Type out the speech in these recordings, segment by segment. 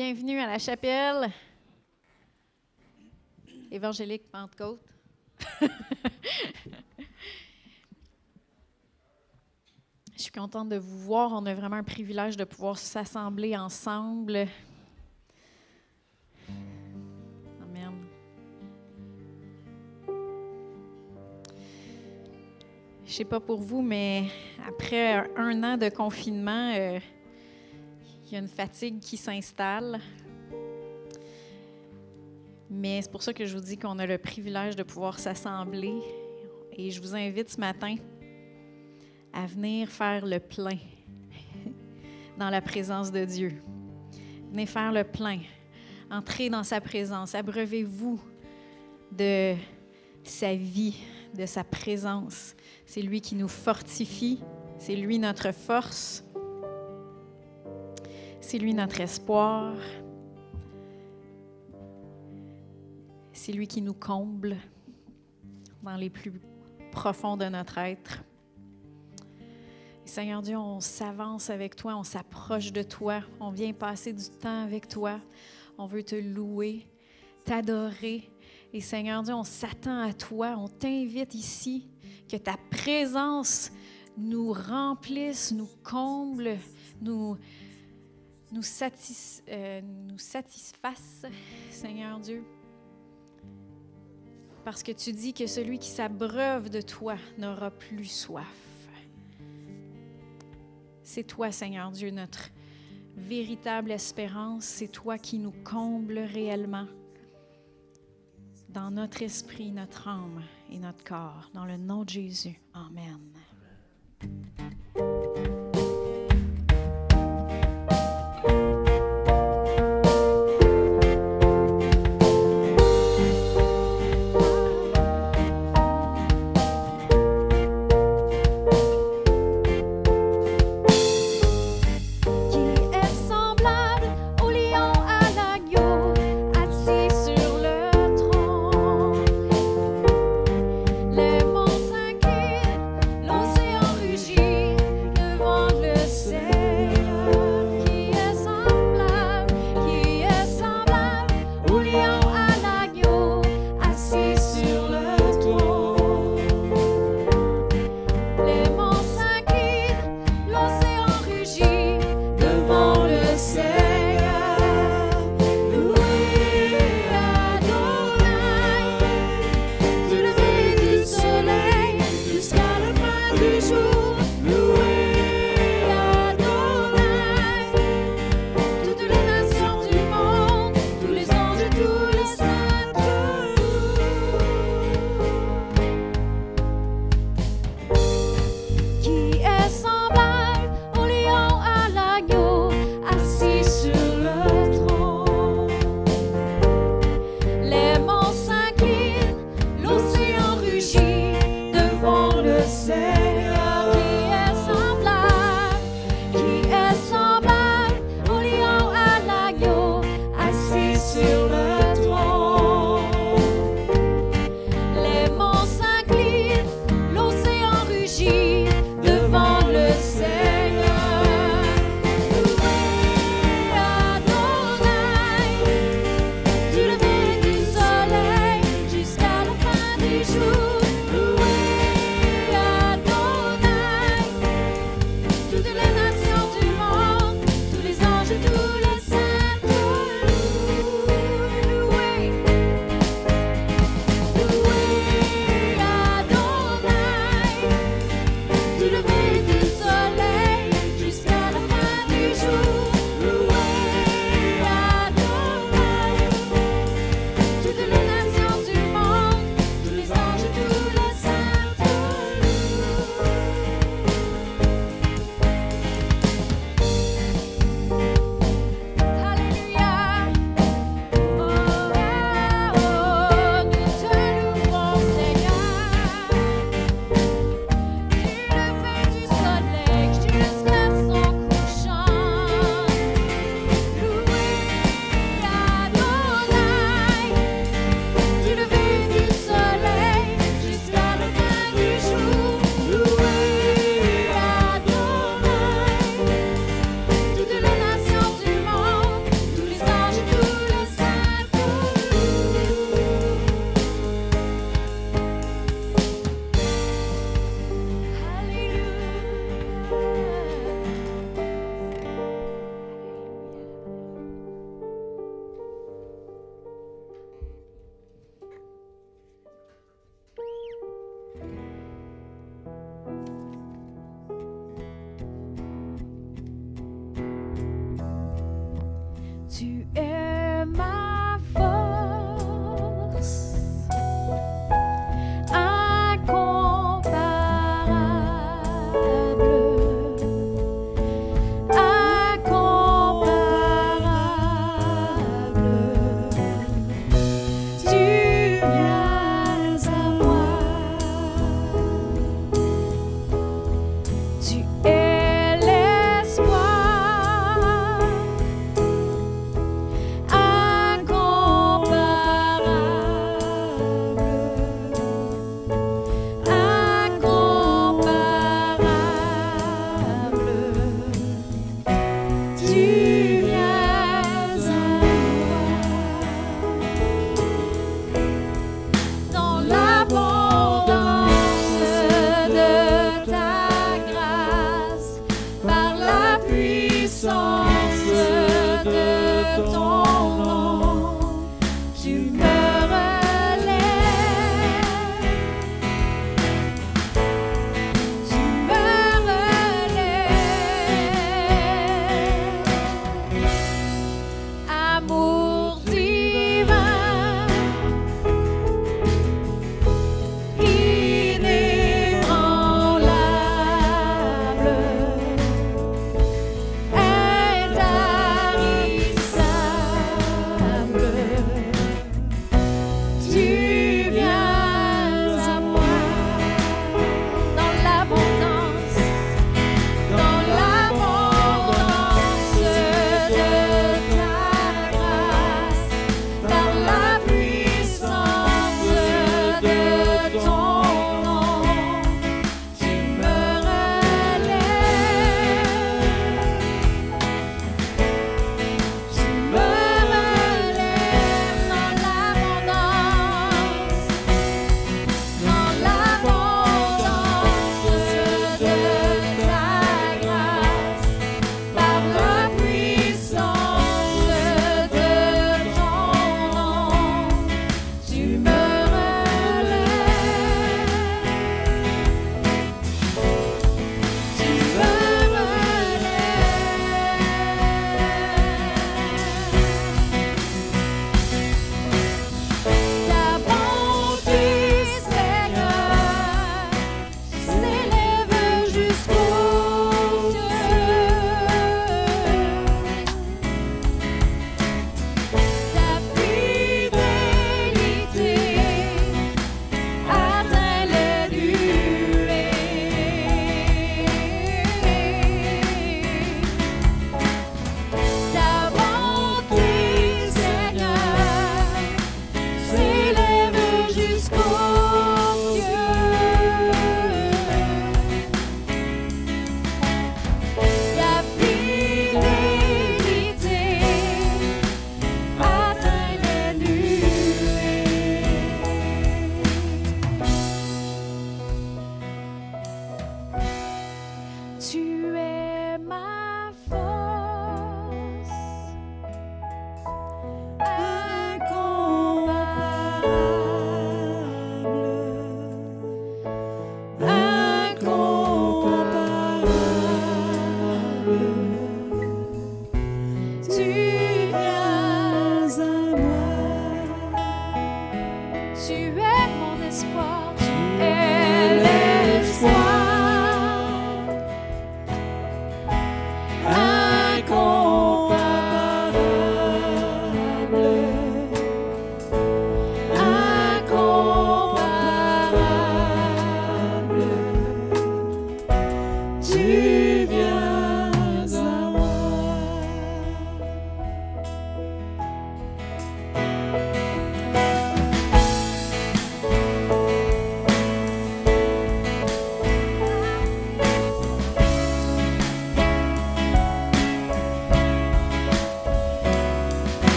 Bienvenue à la chapelle évangélique Pentecôte. Je suis contente de vous voir. On a vraiment un privilège de pouvoir s'assembler ensemble. Amen. Je ne sais pas pour vous, mais après un an de confinement, il y a une fatigue qui s'installe. Mais c'est pour ça que je vous dis qu'on a le privilège de pouvoir s'assembler. Et je vous invite ce matin à venir faire le plein dans la présence de Dieu. Venez faire le plein. Entrez dans sa présence. Abreuvez-vous de sa vie, de sa présence. C'est lui qui nous fortifie. C'est lui notre force. C'est lui notre espoir. C'est lui qui nous comble dans les plus profonds de notre être. Et Seigneur Dieu, on s'avance avec toi, on s'approche de toi, on vient passer du temps avec toi. On veut te louer, t'adorer. Et Seigneur Dieu, on s'attend à toi, on t'invite ici, que ta présence nous remplisse, nous comble, nous satisfasse, Seigneur Dieu. Parce que tu dis que celui qui s'abreuve de toi n'aura plus soif. C'est toi, Seigneur Dieu, notre véritable espérance. C'est toi qui nous comble réellement dans notre esprit, notre âme et notre corps. Dans le nom de Jésus. Amen. Le monde s'inquiète,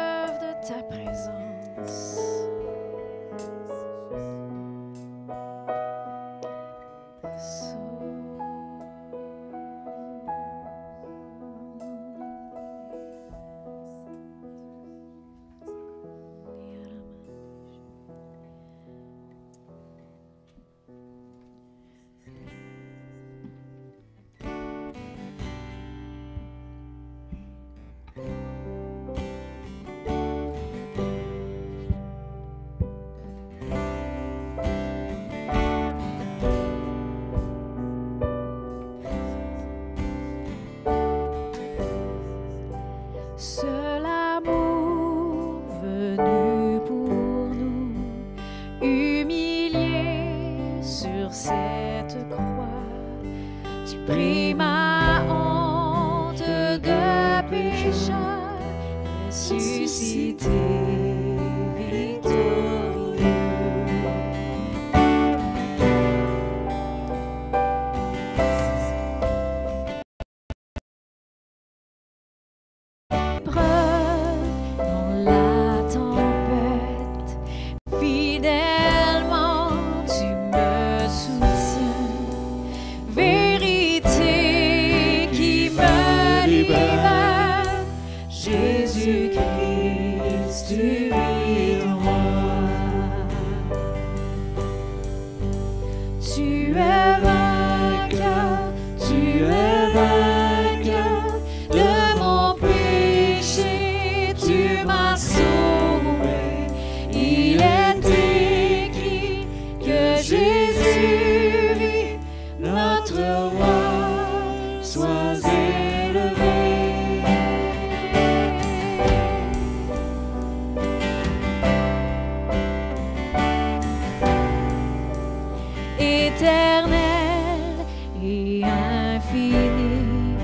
preuve de ta présence. Seul amour venu pour nous, humilié sur cette croix, tu pris ma honte de pécheur, ressuscité, victorieux. Jésus-Christ, tu es roi. Tu es vainqueur de mon péché, tu m'as sauvé. Il est écrit que Jésus vit, notre roi, sois élevé. Éternel et infini,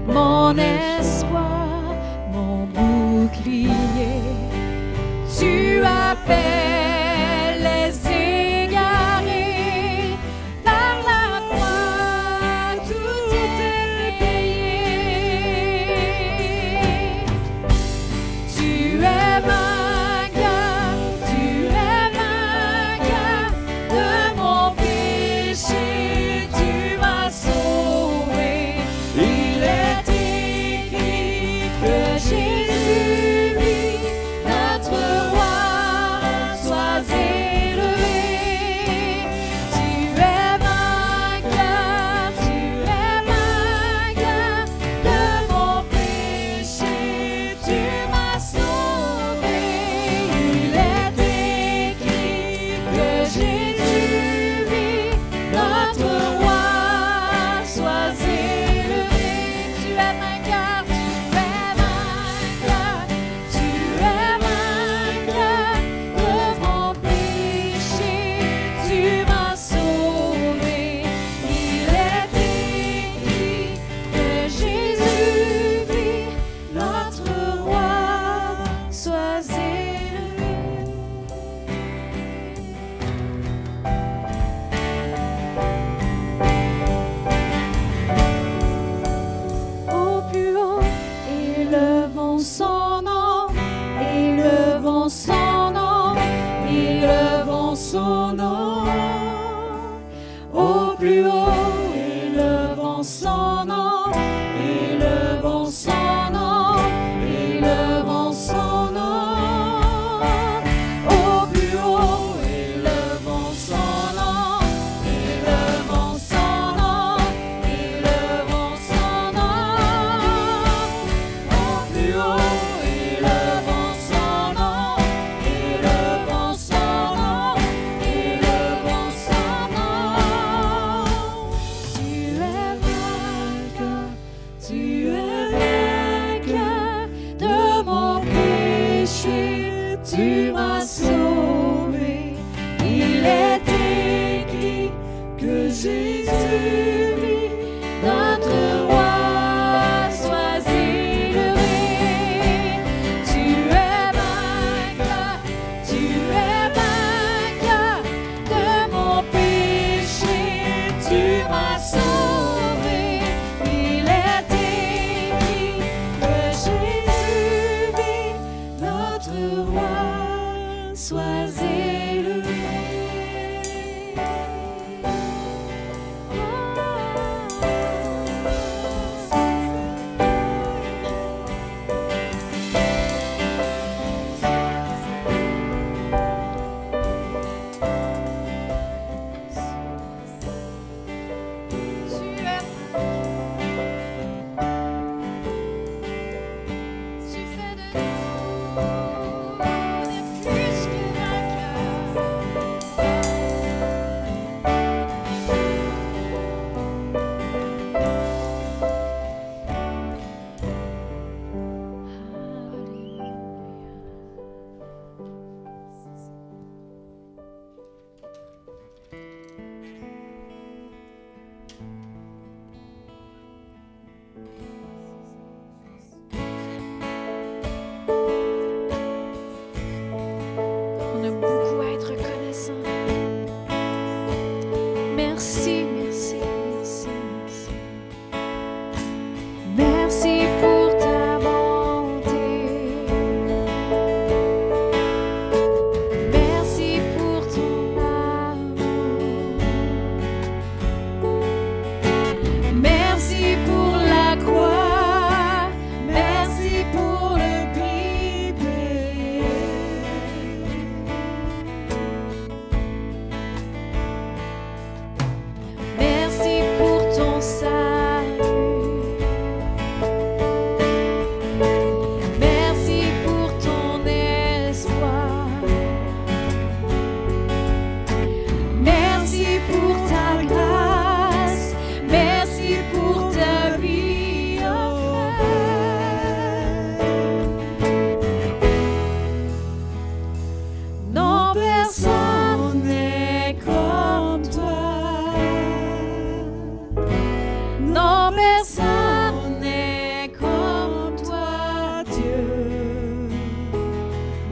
mon espoir, mon bouclier, tu appelles les égarés, par la croix tout est payé. Tu es vainqueur de mon péché, tu m'as sauvé. Il est écrit que Jésus vit, notre roi, notre roi, sois élevé. On a beaucoup à être reconnaissant. Merci, merci, merci, merci. Merci pour ta bonté. Merci pour ton amour. Merci pour la croix. Merci pour le prix payé. Merci pour ton salut. Merci pour ton espoir. Merci pour ta grâce. Merci pour ta vie offerte. Non, personne n'est comme toi. Non, personne n'est comme toi, Dieu.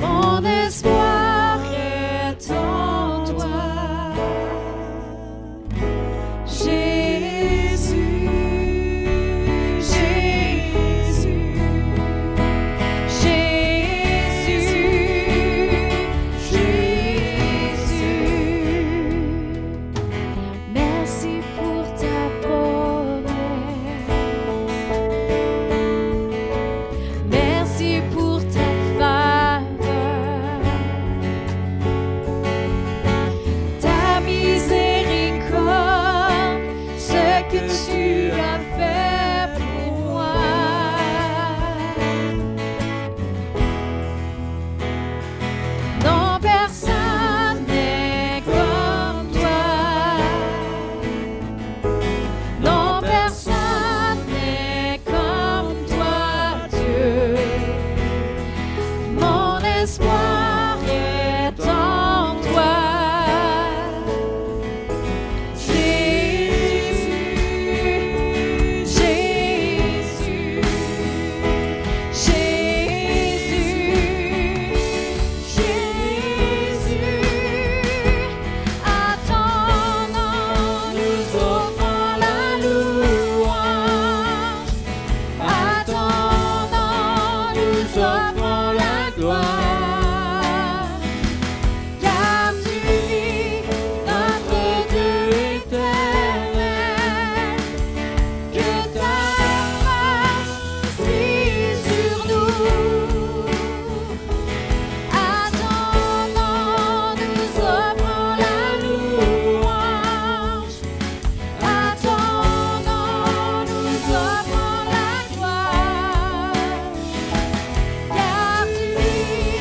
Mon espoir est en toi. Jésus, Jésus, Jésus, Jésus. Merci pour ta promesse. Merci pour ta faveur. Ta miséricorde, ce que tu as fait pour moi. Non, personne n'est comme toi. Non, personne n'est comme toi, Dieu. Mon espoir est en toi. Jésus, Jésus, Jésus, Jésus. À ton nom, nous offrons la louange. À ton nom, nous offrons la gloire. Car tu vis, notre Dieu éternel. Que ta face brille sur nous. À ton nom, nous offrons la louange. À ton nom, nous offrons la gloire. Car tu vis,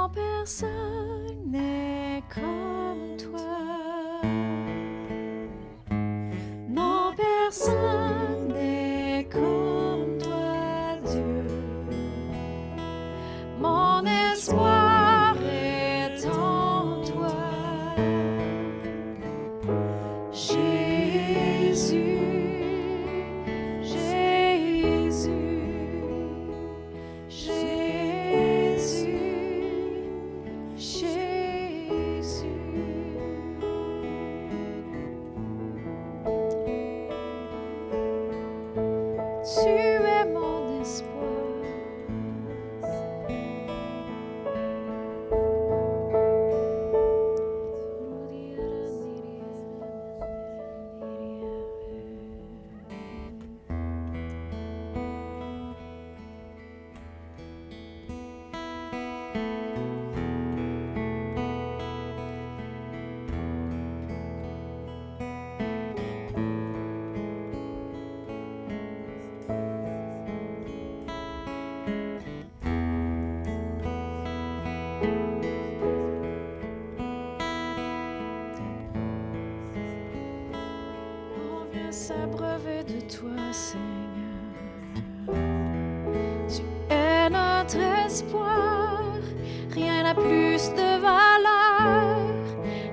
Non, personne n'est comme toi. Non, personne n'est comme toi, Dieu. Mon espoir est en toi. Jésus, Jésus, Jésus, Jésus. Tu es mon espoir. On vient s'abreuver de toi, Seigneur. Tu es notre espoir. Rien n'a plus de valeur.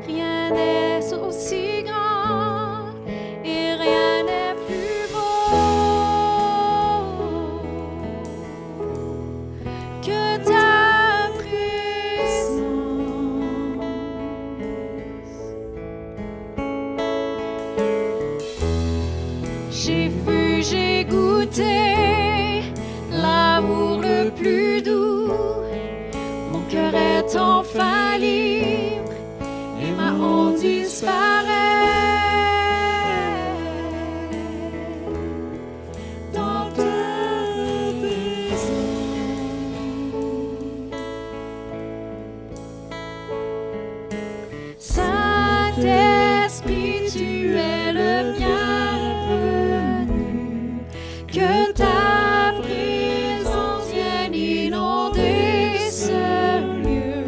Rien n'est aussi grand. Et rien n'est plus beau que ta présence. J'ai vu, j'ai goûté l'amour le plus doux. Mon cœur est enfin libre et ma honte disparaît. Dans ta présence. Saint-Esprit, tu es le bienvenu. Que ta présence vienne inonder ce lieu.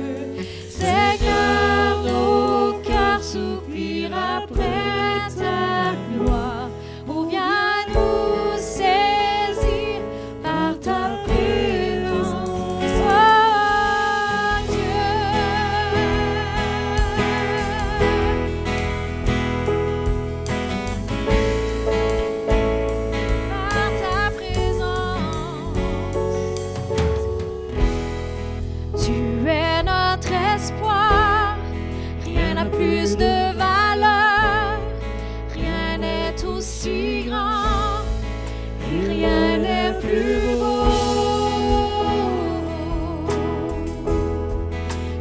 Seigneur, nos cœurs soupirent après ta gloire. Oh, viens nous saisir par ta présence, oh par ta présence. Tu es notre espoir. Rien n'a plus de valeur. Rien n'est aussi grand. Et rien n'est plus beau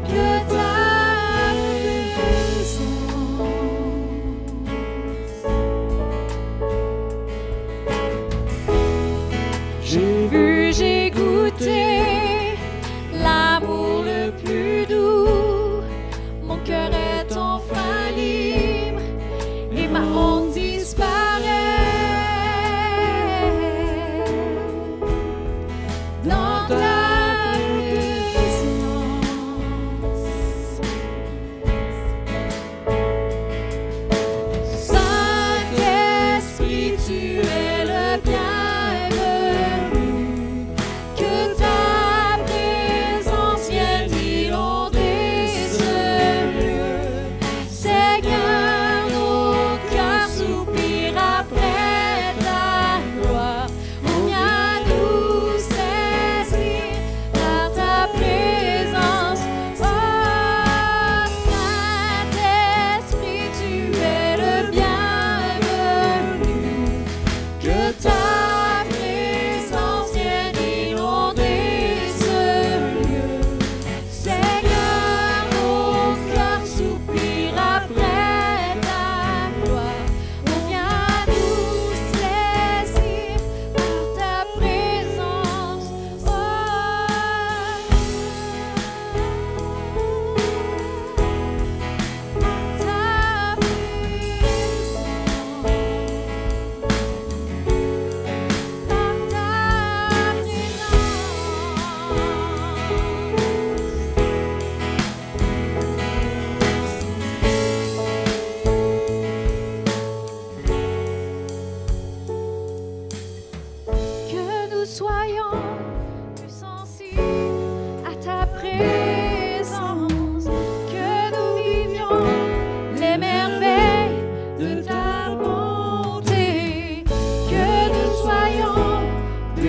que ta présence. J'ai vu, j'ai goûté l'amour le plus doux. Mon cœur est enfin libre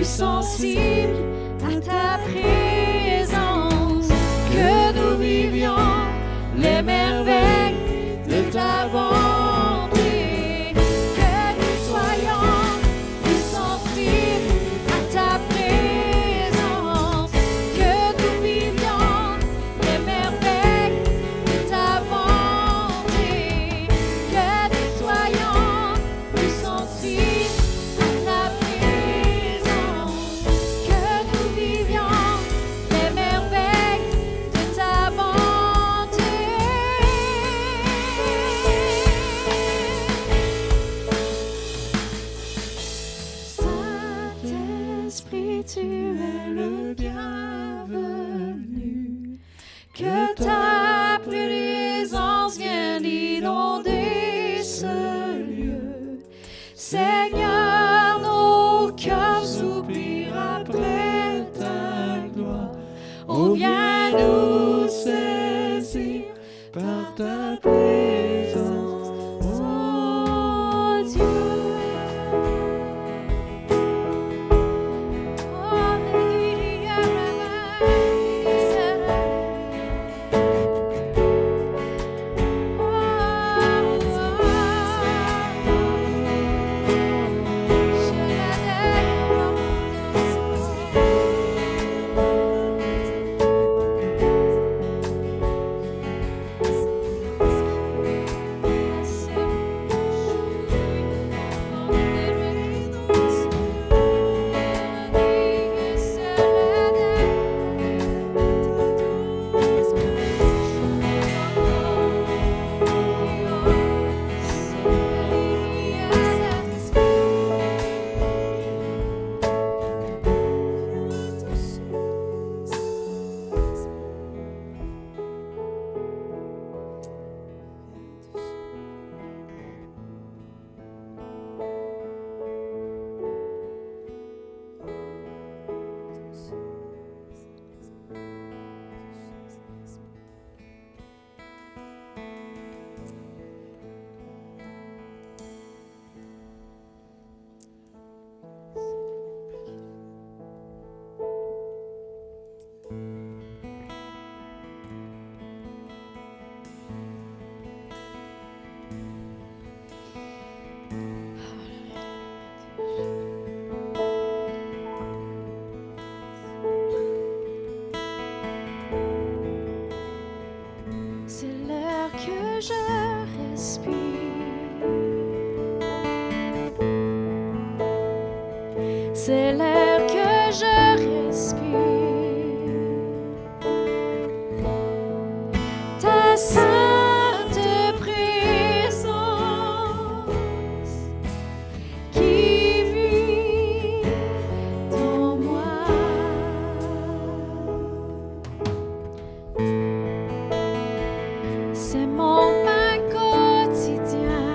sensibles à ta présence, que nous vivions les merveilles de ta bonté, que nous soyons plus sensibles à ta présence, que nous vivions les merveilles de ta bonté, que nous soyons plus sensibles à ta présence, que nous vivions les merveilles de ta bonté. Saint-Esprit, tu es le bienvenu, que ta présence vienne inonder ce lieu. Seigneur, nos cœurs soupirent après ta gloire. Oh, viens nous saisir par ta présence, oh Dieu. Oh, c'est l'air que je respire. C'est l'air que je respire. Ta sainte présence qui vit en moi. C'est mon pain quotidien.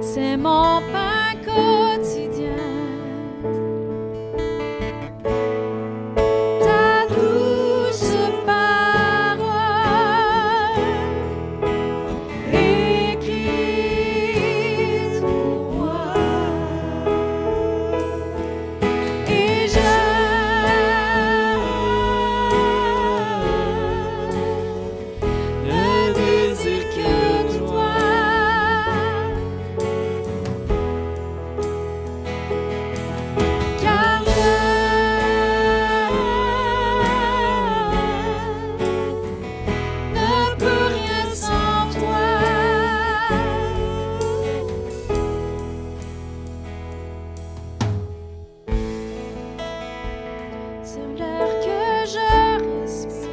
C'est mon pain quotidien. Ta douce parole écrite pour moi. Et ne désire que toi. Car je ne peux rien sans toi. C'est l'air que je respire.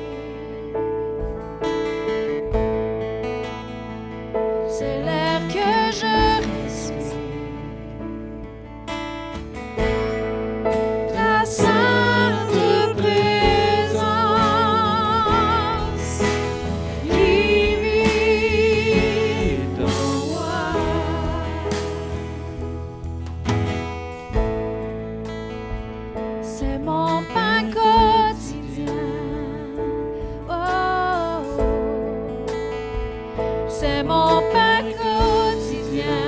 C'est l'air que je respire. Ta sainte présence qui vit en moi. C'est mon pain quotidien. Oh, c'est mon pain quotidien.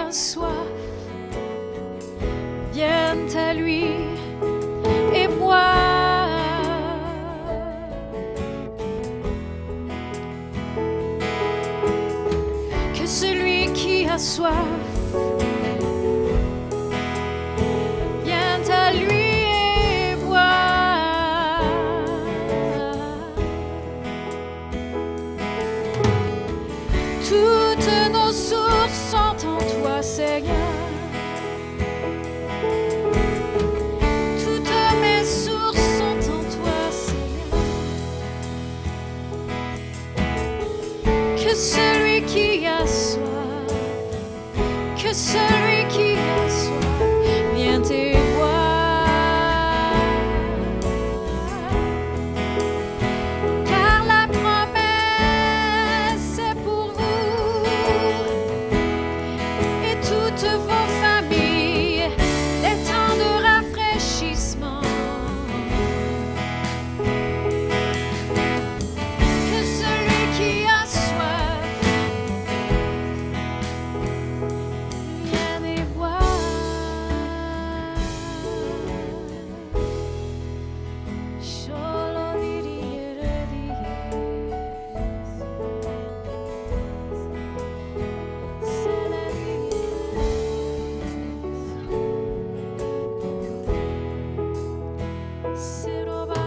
a soif vienne à lui et boive. Que celui qui a soif vienne à lui et boive. Toutes nos sources sont en toi, Seigneur. Toutes mes sources sont en toi, Seigneur. Que celui qui a soif, que celui qui a soif vienne et boive. Car la promesse est pour vous et toutes vos familles, des temps de rafraîchissement. Que celui qui a soif vienne et boive. Solo diriere se roba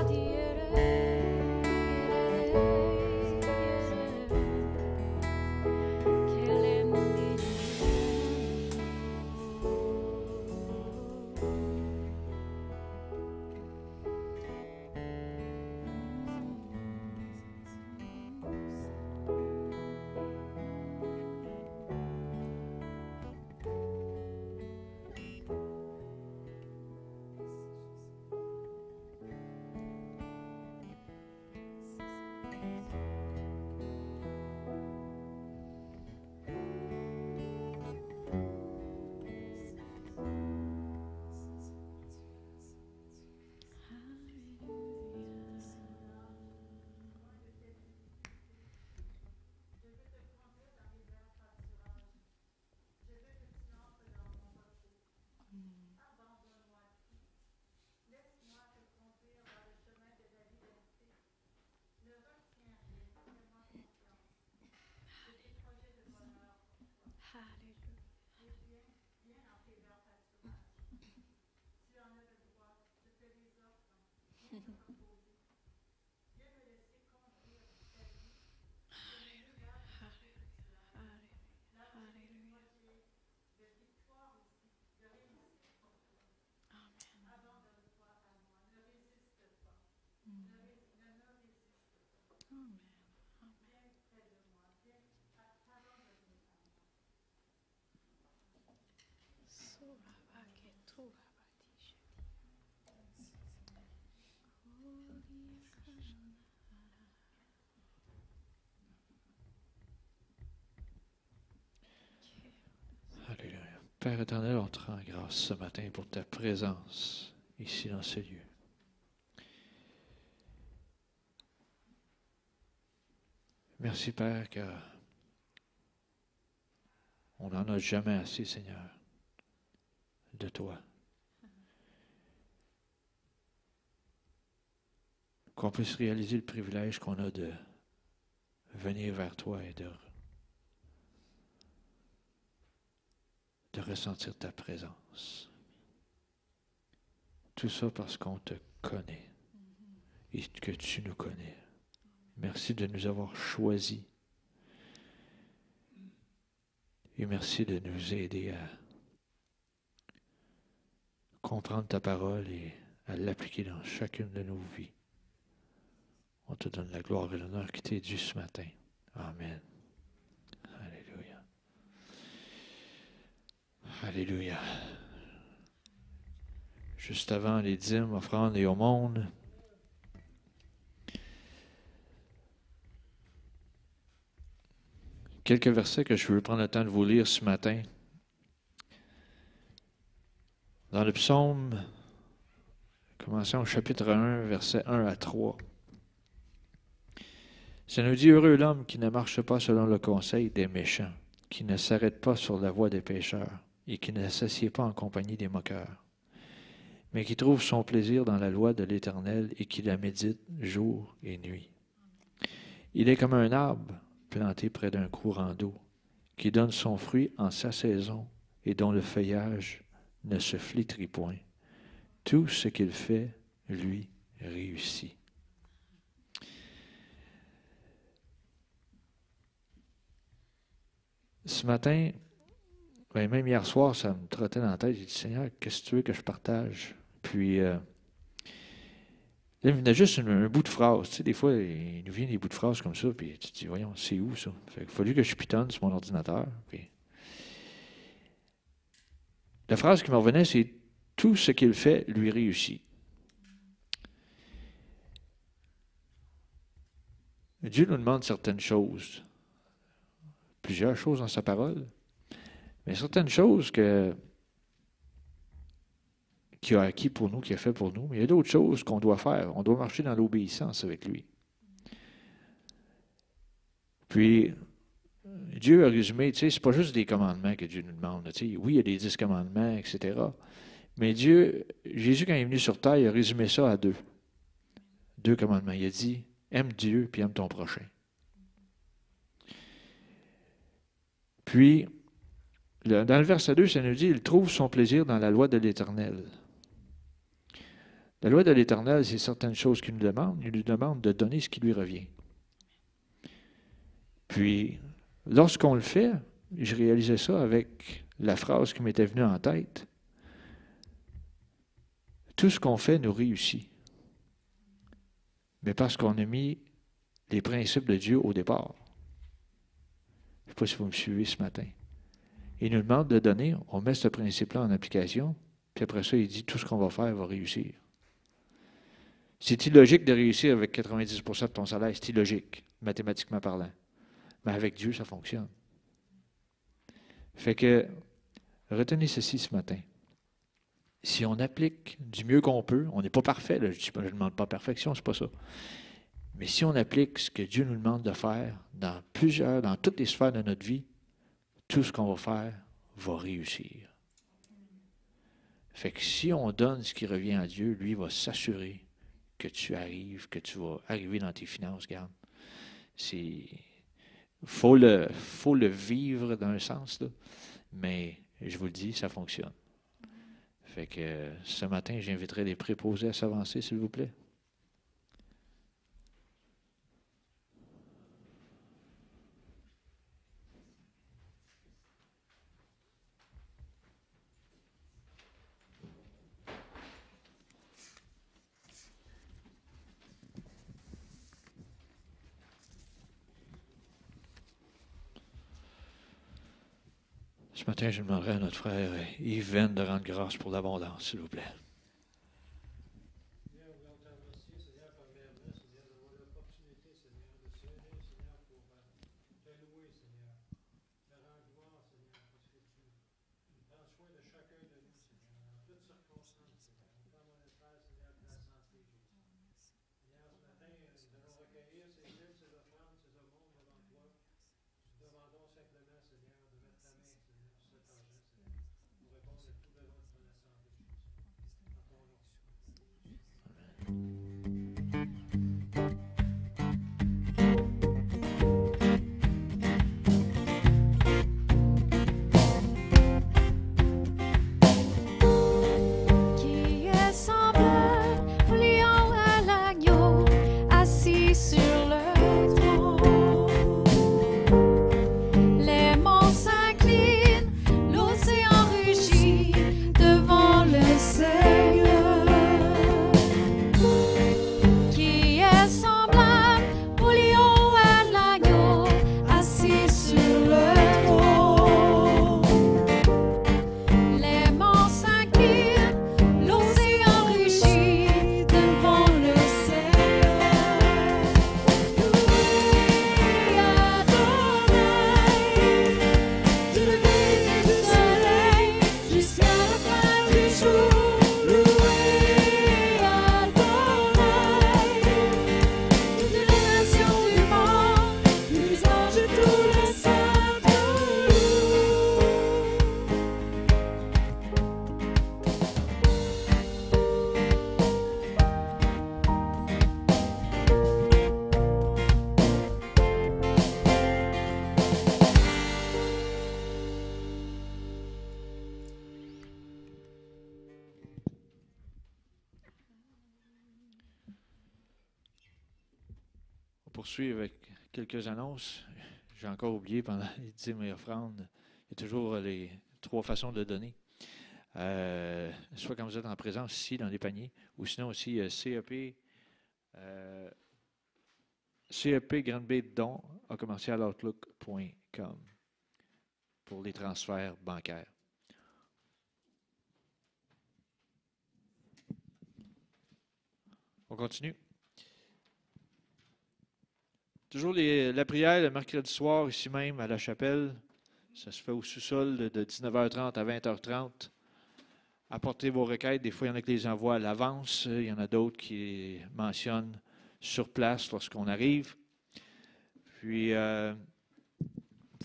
Alléluia. Père éternel, on te rend grâce ce matin pour ta présence ici dans ce lieu. Merci Père que on n'en a jamais assez, Seigneur, de toi. Qu'on puisse réaliser le privilège qu'on a de venir vers toi et de ressentir ta présence. Tout ça parce qu'on te connaît et que tu nous connais. Merci de nous avoir choisis. Et merci de nous aider à comprendre ta parole et à l'appliquer dans chacune de nos vies. On te donne la gloire et l'honneur qui t'est dû ce matin. Amen. Alléluia. Alléluia. Juste avant les dîmes, offrandes et aumônes, quelques versets que je veux prendre le temps de vous lire ce matin. Dans le psaume, commençons au chapitre 1, versets 1 à 3. Ça nous dit « Heureux l'homme qui ne marche pas selon le conseil des méchants, qui ne s'arrête pas sur la voie des pécheurs et qui ne s'assied pas en compagnie des moqueurs, mais qui trouve son plaisir dans la loi de l'Éternel et qui la médite jour et nuit. Il est comme un arbre planté près d'un courant d'eau, qui donne son fruit en sa saison et dont le feuillage ne se flétrit point. Tout ce qu'il fait, lui, réussit. Ce matin, même hier soir, ça me trottait dans la tête. J'ai dit, Seigneur, qu'est-ce que tu veux que je partage? Puis, là, il venait juste un bout de phrase. Tu sais, des fois, il nous vient des bouts de phrases comme ça, puis tu te dis, voyons, c'est où ça? Fait qu'il a fallu que je pitonne sur mon ordinateur. Puis... La phrase qui me revenait, c'est « Tout ce qu'il fait lui réussit ». Dieu nous demande certaines choses, plusieurs choses dans sa parole, mais certaines choses qu'il a acquis pour nous, qu'il a fait pour nous, mais il y a d'autres choses qu'on doit faire. On doit marcher dans l'obéissance avec lui. Puis, Dieu a résumé, tu sais, c'est pas juste des commandements que Dieu nous demande. Tu sais, oui, il y a des 10 commandements, etc. Mais Jésus, quand il est venu sur terre, il a résumé ça à deux. Deux commandements. Il a dit, aime Dieu, puis aime ton prochain. Puis, dans le verset 2, ça nous dit, il trouve son plaisir dans la loi de l'Éternel. La loi de l'Éternel, c'est certaines choses qu'il nous demande. Il nous demande de donner ce qui lui revient. Puis, lorsqu'on le fait, je réalisais ça avec la phrase qui m'était venue en tête. Tout ce qu'on fait nous réussit. Mais parce qu'on a mis les principes de Dieu au départ. Je ne sais pas si vous me suivez ce matin. Il nous demande de donner, on met ce principe-là en application, puis après ça, il dit tout ce qu'on va faire va réussir. C'est illogique de réussir avec 90% de ton salaire, c'est illogique, mathématiquement parlant. Mais avec Dieu, ça fonctionne. Fait que, retenez ceci ce matin. Si on applique du mieux qu'on peut, on n'est pas parfait, là, je ne demande pas perfection, c'est pas ça. Mais si on applique ce que Dieu nous demande de faire dans toutes les sphères de notre vie, tout ce qu'on va faire va réussir. Fait que si on donne ce qui revient à Dieu, lui va s'assurer que tu vas arriver dans tes finances, regarde. Faut le vivre dans un sens, là, mais je vous le dis, ça fonctionne. Fait que ce matin, j'inviterai les préposés à s'avancer, s'il vous plaît. Ce matin, je demanderai à notre frère Yves Venn de rendre grâce pour l'abondance, s'il vous plaît. poursuivre avec quelques annonces. J'ai encore oublié pendant les dîmes et offrandes. Il y a toujours les 3 façons de donner. Soit quand vous êtes en présence ici dans les paniers, ou sinon aussi CEP Grande Bay de Don à commercialoutlook.com pour les transferts bancaires. On continue. Toujours la prière le mercredi soir, ici même à la chapelle. Ça se fait au sous-sol de 19h30 à 20h30. Apportez vos requêtes. Des fois, il y en a qui les envoient à l'avance. Il y en a d'autres qui les mentionnent sur place lorsqu'on arrive. Puis, vous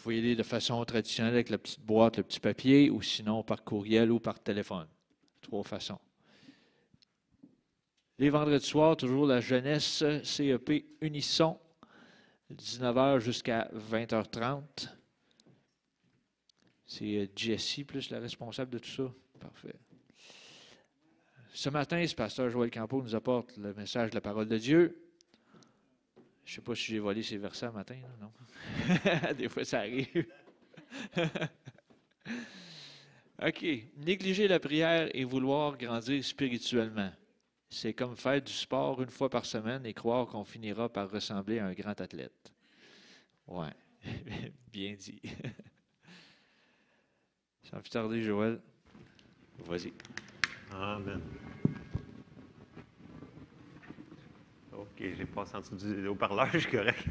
pouvez y aller de façon traditionnelle avec la petite boîte, le petit papier, ou sinon par courriel ou par téléphone. 3 façons. Les vendredis soirs, toujours la jeunesse CEP Unisson, 19h jusqu'à 20h30. C'est Jessie plus la responsable de tout ça. Parfait. Ce matin, ce pasteur Joël Campeau nous apporte le message de la parole de Dieu. Je ne sais pas si j'ai volé ces versets ce matin, là, non? Des fois, ça arrive. OK. Négliger la prière et vouloir grandir spirituellement. C'est comme faire du sport 1 fois par semaine et croire qu'on finira par ressembler à un grand athlète. Ouais, bien dit. Sans plus tarder, Joël, vas-y. Amen. OK, j'ai passé en dessous du haut-parleur, je suis correct.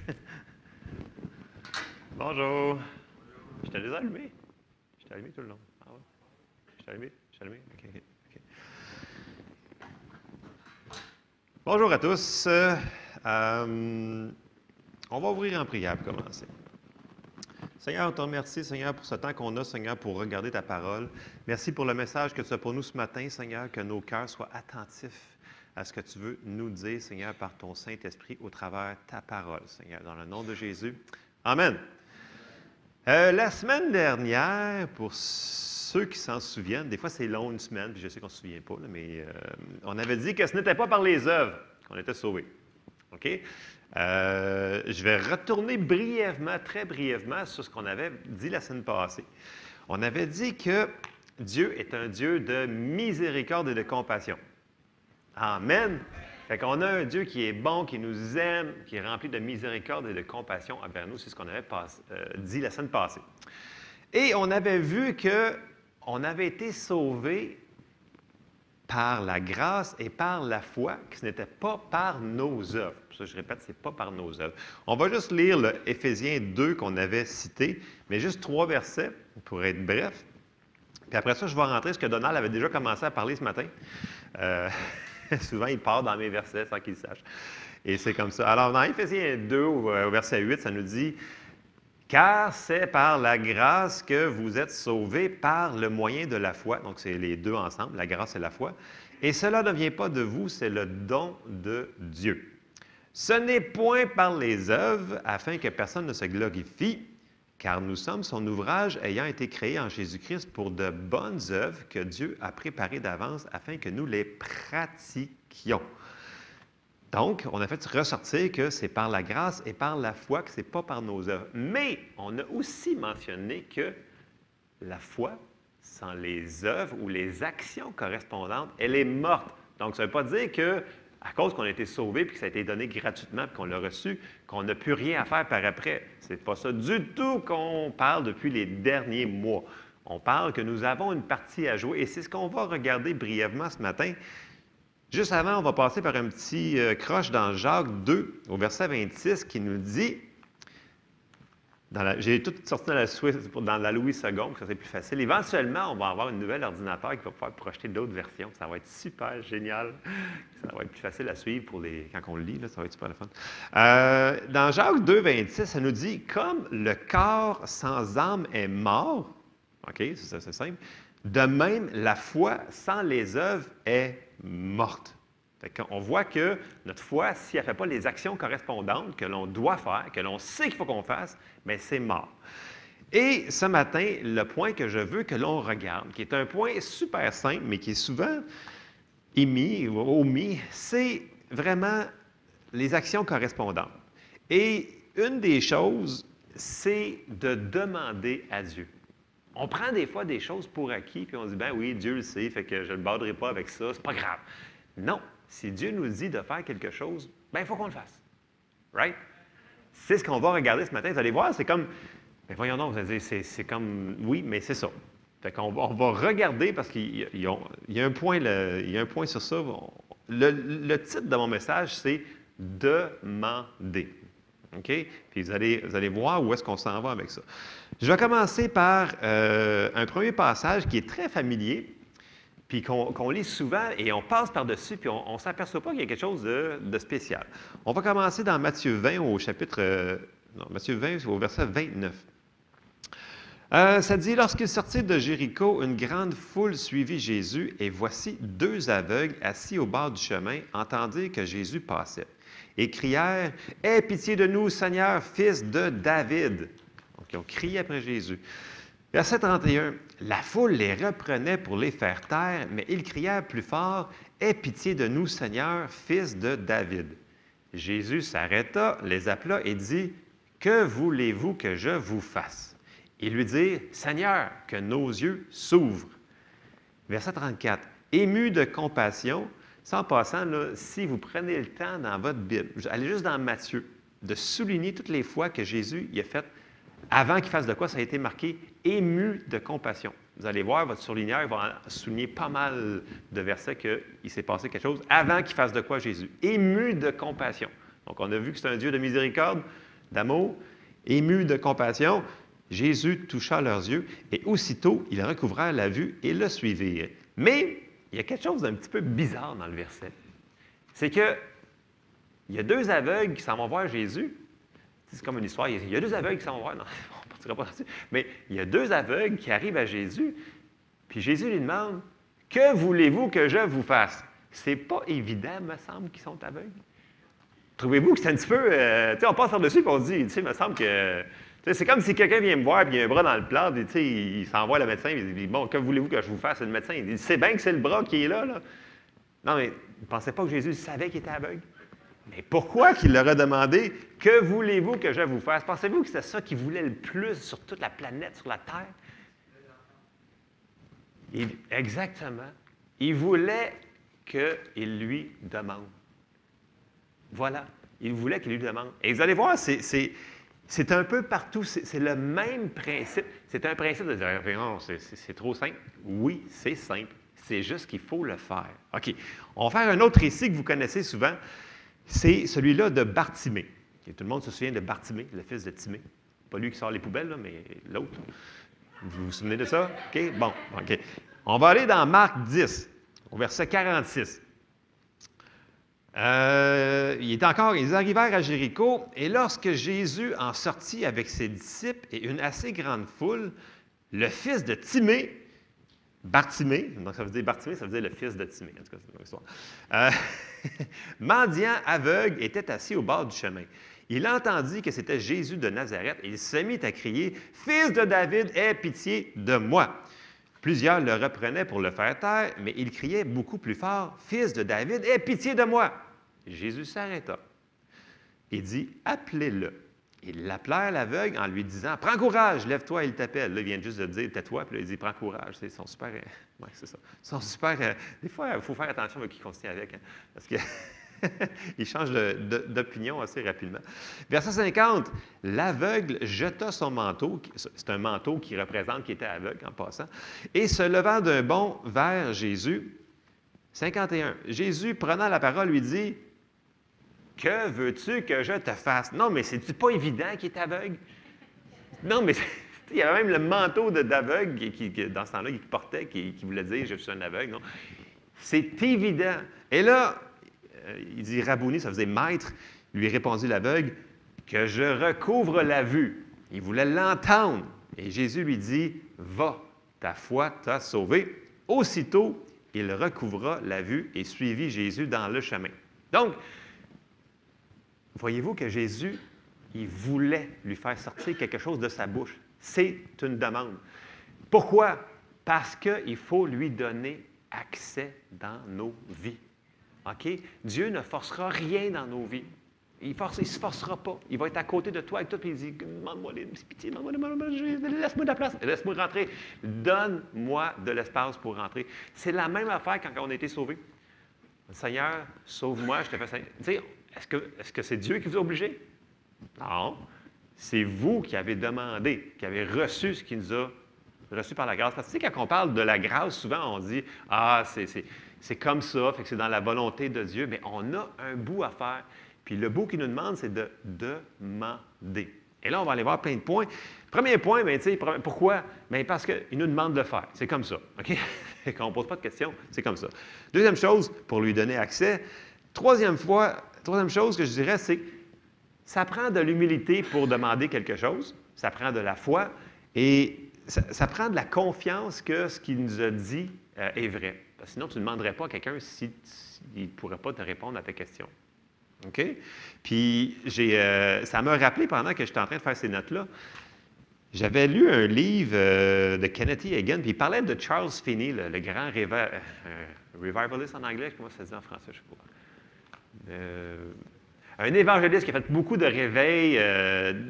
Bonjour. Je t'ai déjà allumé? Je t'ai allumé tout le long. Ah ouais? Je t'ai allumé? OK. Bonjour à tous. On va ouvrir en prière pour commencer. Seigneur, on te remercie, Seigneur, pour ce temps qu'on a, Seigneur, pour regarder ta parole. Merci pour le message que tu as pour nous ce matin, Seigneur, que nos cœurs soient attentifs à ce que tu veux nous dire, Seigneur, par ton Saint-Esprit au travers ta parole, Seigneur, dans le nom de Jésus. Amen. La semaine dernière, pour ceux qui s'en souviennent, des fois c'est long une semaine, puis je sais qu'on ne se souvient pas, là, mais on avait dit que ce n'était pas par les œuvres qu'on était sauvés. OK? Je vais retourner brièvement, très brièvement, sur ce qu'on avait dit la semaine passée. On avait dit que Dieu est un Dieu de miséricorde et de compassion. Amen. Fait qu'on a un Dieu qui est bon, qui nous aime, qui est rempli de miséricorde et de compassion envers nous. C'est ce qu'on avait dit la semaine passée. Et on avait vu qu'on avait été sauvés par la grâce et par la foi, que ce n'était pas par nos œuvres. Pour ça, je répète, ce n'est pas par nos œuvres. On va juste lire le Éphésiens 2 qu'on avait cité, mais juste 3 versets, pour être bref. Puis après ça, je vais rentrer ce que Donald avait déjà commencé à parler ce matin. Souvent, il part dans mes versets sans qu'il sache. Et c'est comme ça. Alors, dans Éphésiens 2, au verset 8, ça nous dit « Car c'est par la grâce que vous êtes sauvés par le moyen de la foi. » Donc, c'est les deux ensemble, la grâce et la foi. « Et cela ne vient pas de vous, c'est le don de Dieu. Ce n'est point par les œuvres, afin que personne ne se glorifie, car nous sommes son ouvrage ayant été créé en Jésus-Christ pour de bonnes œuvres que Dieu a préparées d'avance afin que nous les pratiquions. » Donc, on a fait ressortir que c'est par la grâce et par la foi, que ce n'est pas par nos œuvres. Mais on a aussi mentionné que la foi, sans les œuvres ou les actions correspondantes, elle est morte. Donc, ça ne veut pas dire que à cause qu'on a été sauvé et que ça a été donné gratuitement et qu'on l'a reçu, qu'on n'a plus rien à faire par après. Ce n'est pas ça du tout qu'on parle depuis les derniers mois. On parle que nous avons une partie à jouer et c'est ce qu'on va regarder brièvement ce matin. Juste avant, on va passer par un petit croche dans Jacques 2, au verset 26, qui nous dit, j'ai tout sorti dans la Louis II, ça c'est plus facile. Éventuellement, on va avoir un nouvel ordinateur qui va pouvoir projeter d'autres versions. Ça va être super génial. Ça va être plus facile à suivre quand on le lit, là, ça va être super le fun. Dans Jacques 2, 26, ça nous dit, comme le corps sans âme est mort, OK, c'est simple, de même, la foi sans les œuvres est morte. On voit que notre foi, si elle ne fait pas les actions correspondantes que l'on doit faire, que l'on sait qu'il faut qu'on fasse, bien, c'est mort. Et ce matin, le point que je veux que l'on regarde, qui est un point super simple, mais qui est souvent émis ou omis, c'est vraiment les actions correspondantes. Et une des choses, c'est de demander à Dieu. On prend des fois des choses pour acquis, puis on dit, ben oui, Dieu le sait, fait que je ne le borderai pas avec ça, c'est pas grave. Non, si Dieu nous dit de faire quelque chose, ben il faut qu'on le fasse. Right? C'est ce qu'on va regarder ce matin. Vous allez voir, c'est comme, ben voyons donc, vous allez dire, c'est comme, oui, mais c'est ça. Fait qu'on on va regarder, parce qu'il y a un point, il y a un point sur ça. Le titre de mon message, c'est « Demander ». OK? Puis vous allez voir où est-ce qu'on s'en va avec ça. Je vais commencer par un premier passage qui est très familier, puis qu'on lit souvent et on passe par-dessus, puis on ne s'aperçoit pas qu'il y a quelque chose de spécial. On va commencer dans Matthieu 20 au chapitre... Matthieu 20 au verset 29. Ça dit, « Lorsqu'ils sortirent de Jéricho, une grande foule suivit Jésus, et voici 2 aveugles assis au bord du chemin entendirent que Jésus passait, et crièrent, « Aie pitié de nous, Seigneur, fils de David! » Donc, ils ont crié après Jésus. Verset 31, « La foule les reprenait pour les faire taire, mais ils crièrent plus fort, « Aie pitié de nous, Seigneur, fils de David! » Jésus s'arrêta, les appela et dit, « Que voulez-vous que je vous fasse? » Ils lui dirent, « Seigneur, que nos yeux s'ouvrent. » Verset 34, « Ému de compassion, » ça en passant, là, si vous prenez le temps dans votre Bible, allez juste dans Matthieu, de souligner toutes les fois que Jésus il a fait, avant qu'il fasse de quoi, ça a été marqué « ému de compassion ». Vous allez voir, votre surligneur va souligner pas mal de versets qu'il s'est passé quelque chose avant qu'il fasse de quoi Jésus. Ému de compassion. Donc, on a vu que c'est un Dieu de miséricorde, d'amour, ému de compassion. Jésus toucha leurs yeux et aussitôt, ils recouvrèrent la vue et le suivirent. Mais il y a quelque chose d'un petit peu bizarre dans le verset. C'est que il y a 2 aveugles qui s'en vont voir Jésus. C'est comme une histoire. Il y a 2 aveugles qui s'en vont voir. Non, on ne partira pas là-dessus. Mais il y a 2 aveugles qui arrivent à Jésus. Puis Jésus lui demande, « Que voulez-vous que je vous fasse? » C'est pas évident, me semble, qu'ils sont aveugles. Trouvez-vous que c'est un petit peu... on passe par-dessus et on se dit, il me semble que... C'est comme si quelqu'un vient me voir et il a un bras dans le plat, et il s'envoie le médecin, il dit, « Bon, que voulez-vous que je vous fasse? » Le médecin, il dit, « C'est bien que c'est le bras qui est là. » Non, mais ne pensez pas que Jésus savait qu'il était aveugle. Mais pourquoi qu'il leur a demandé, « Que voulez-vous que je vous fasse? » Pensez-vous que c'était ça qu'il voulait le plus sur toute la planète, sur la Terre? Exactement. Il voulait qu'il lui demande. Voilà. Il voulait qu'il lui demande. Et vous allez voir, c'est un peu partout. C'est le même principe. C'est un principe de dire, non, c'est trop simple. Oui, c'est simple. C'est juste qu'il faut le faire. OK. On va faire un autre récit que vous connaissez souvent. C'est celui-là de Bartimée. Et tout le monde se souvient de Bartimée, le fils de Timée. Pas lui qui sort les poubelles, là, mais l'autre. Vous vous souvenez de ça? OK? Bon, OK. On va aller dans Marc 10, au verset 46. Ils arrivèrent à Jéricho, et lorsque Jésus en sortit avec ses disciples et une assez grande foule, le fils de Timée, Bartimée, donc ça veut dire Bartimée, ça veut dire le fils de Timée, en tout cas, c'est une autre histoire. Mendiant aveugle était assis au bord du chemin. Il entendit que c'était Jésus de Nazareth et il se mit à crier, « Fils de David, aie pitié de moi! » Plusieurs le reprenaient pour le faire taire, mais il criait beaucoup plus fort, « Fils de David, aie pitié de moi! » Jésus s'arrêta et dit, « Appelez-le. » Ils l'appelèrent l'aveugle en lui disant, « Prends courage, lève-toi, il t'appelle. » Là, il vient juste de dire, « Tais-toi. » Puis là, il dit, « Prends courage. » Ils sont super... Oui, c'est ça. Ils sont super... des fois, il faut faire attention avec qui on se tient avec, hein, parce qu'ils changent d'opinion assez rapidement. Verset 50, « L'aveugle jeta son manteau. » C'est un manteau qui représente qu'il était aveugle en passant. « Et se levant d'un bond vers Jésus. » 51, « Jésus, prenant la parole, lui dit, « Que veux-tu que je te fasse? » Non, mais c'est-tu pas évident qu'il est aveugle? Non, mais il y avait même le manteau d'aveugle qui, dans ce temps-là, qu'il portait, qui voulait dire « Je suis un aveugle. » Non. C'est évident. Et là, il dit « Rabouni », ça faisait « maître », lui répondit l'aveugle, « Que je recouvre la vue. » Il voulait l'entendre. Et Jésus lui dit « Va, ta foi t'a sauvé. » Aussitôt, il recouvra la vue et suivit Jésus dans le chemin. Donc, voyez-vous que Jésus, il voulait lui faire sortir quelque chose de sa bouche. C'est une demande. Pourquoi? Parce qu'il faut lui donner accès dans nos vies. OK? Dieu ne forcera rien dans nos vies. Il ne se forcera pas. Il va être à côté de toi et tout, puis il dit, demande-moi pitié, laisse-moi de la place, laisse-moi rentrer. Donne-moi de l'espace pour rentrer. C'est la même affaire quand on a été sauvés. Seigneur, sauve-moi, je te fais Seigneur. Tu sais, est-ce que c'est Dieu qui vous a obligé? Non. C'est vous qui avez demandé, qui avez reçu ce qu'il nous a reçu par la grâce. Parce que tu sais, quand on parle de la grâce, souvent on dit, c'est comme ça, fait que c'est dans la volonté de Dieu. Mais on a un bout à faire. Puis le bout qu'il nous demande, c'est de demander. Et là, on va aller voir plein de points. Premier point, bien, pourquoi? Bien, parce qu'il nous demande de le faire. C'est comme ça. OK? Quand on ne pose pas de questions, c'est comme ça. Deuxième chose, pour lui donner accès. Troisième chose que je dirais, c'est que ça prend de l'humilité pour demander quelque chose. Ça prend de la foi. Et ça prend de la confiance que ce qu'il nous a dit est vrai. Parce que sinon, tu ne demanderais pas à quelqu'un s'il ne pourrait pas te répondre à tes questions. OK? Puis, ça m'a rappelé pendant que j'étais en train de faire ces notes-là, j'avais lu un livre de Kenneth Hagin, puis il parlait de Charles Finney, le grand revivalist en anglais, comment ça se dit en français, je ne sais pas. Un évangéliste qui a fait beaucoup de réveils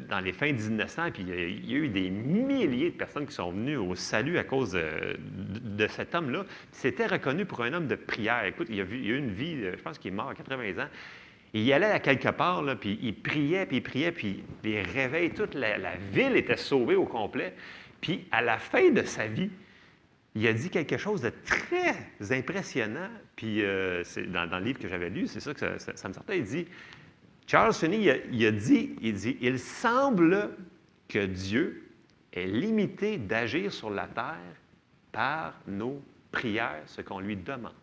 dans les fins 1900, puis il y a eu des milliers de personnes qui sont venues au salut à cause de cet homme-là. C'était reconnu pour un homme de prière. Écoute, il a eu une vie, je pense qu'il est mort à 80 ans. Il allait à quelque part, là, puis il priait, puis les réveils, toute la ville était sauvée au complet. Puis à la fin de sa vie, il a dit quelque chose de très impressionnant. Puis c'est dans le livre que j'avais lu, c'est ça que ça me sortait. Il dit, Charles Finney, il dit, il semble que Dieu est limité d'agir sur la terre par nos prières, ce qu'on lui demande.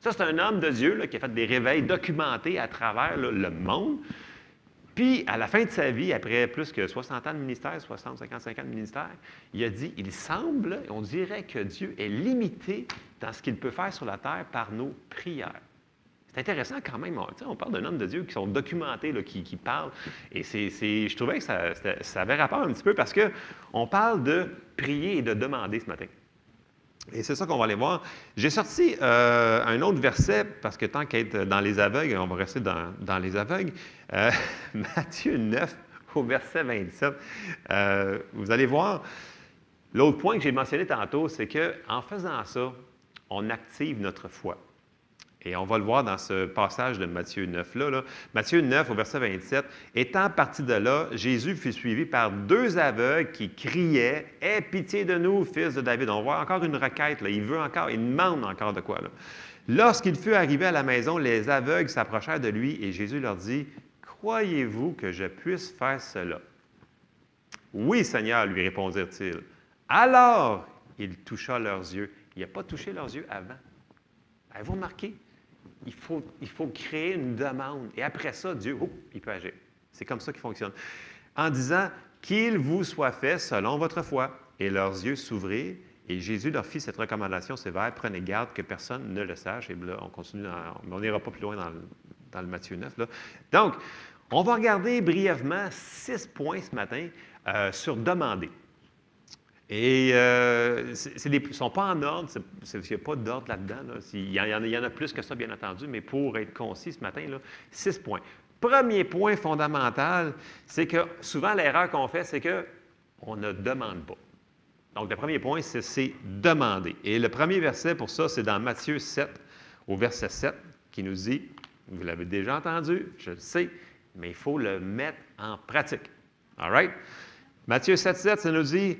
Ça, c'est un homme de Dieu là, qui a fait des réveils documentés à travers là, le monde. Puis, à la fin de sa vie, après plus que 60 ans de ministère, 60, 55 ans de ministère, il a dit, il semble, on dirait que Dieu est limité dans ce qu'il peut faire sur la terre par nos prières. C'est intéressant quand même. On parle d'un homme de Dieu qui sont documentés, là, qui parlent. Et je trouvais que ça avait rapport un petit peu parce qu'on parle de prier et de demander ce matin. Et c'est ça qu'on va aller voir. J'ai sorti un autre verset, parce que tant qu'être dans les aveugles, on va rester dans les aveugles. Matthieu 9, au verset 27. Vous allez voir, l'autre point que j'ai mentionné tantôt, c'est qu'en faisant ça, on active notre foi. Et on va le voir dans ce passage de Matthieu 9-là. Là. Matthieu 9, au verset 27. « Étant parti de là, Jésus fut suivi par 2 aveugles qui criaient « Aie pitié de nous, fils de David! » On voit encore une requête. Là. Il demande encore de quoi. Là. Lorsqu'il fut arrivé à la maison, les aveugles s'approchèrent de lui et Jésus leur dit « Croyez-vous que je puisse faire cela? » « Oui, Seigneur, lui répondirent-ils. Alors, il toucha leurs yeux. Il n'a pas touché leurs yeux avant. Avez-vous remarqué? Il faut créer une demande. Et après ça, Dieu, il peut agir. C'est comme ça qu'il fonctionne. En disant, qu'il vous soit fait selon votre foi. Et leurs yeux s'ouvrirent. Et Jésus leur fit cette recommandation sévère. Prenez garde que personne ne le sache. Et là, on continue, on n'ira pas plus loin dans le Matthieu 9. Là. Donc, on va regarder brièvement 6 points ce matin sur demander. Et ils ne sont pas en ordre, il n'y a pas d'ordre là-dedans. Là. Il y en a plus que ça, bien entendu, mais pour être concis ce matin, là, 6 points. Premier point fondamental, c'est que souvent l'erreur qu'on fait, c'est qu'on ne demande pas. Donc, le premier point, c'est demander. Et le premier verset pour ça, c'est dans Matthieu 7, au verset 7, qui nous dit, vous l'avez déjà entendu, je le sais, mais il faut le mettre en pratique. All right? Matthieu 7, 7, ça nous dit,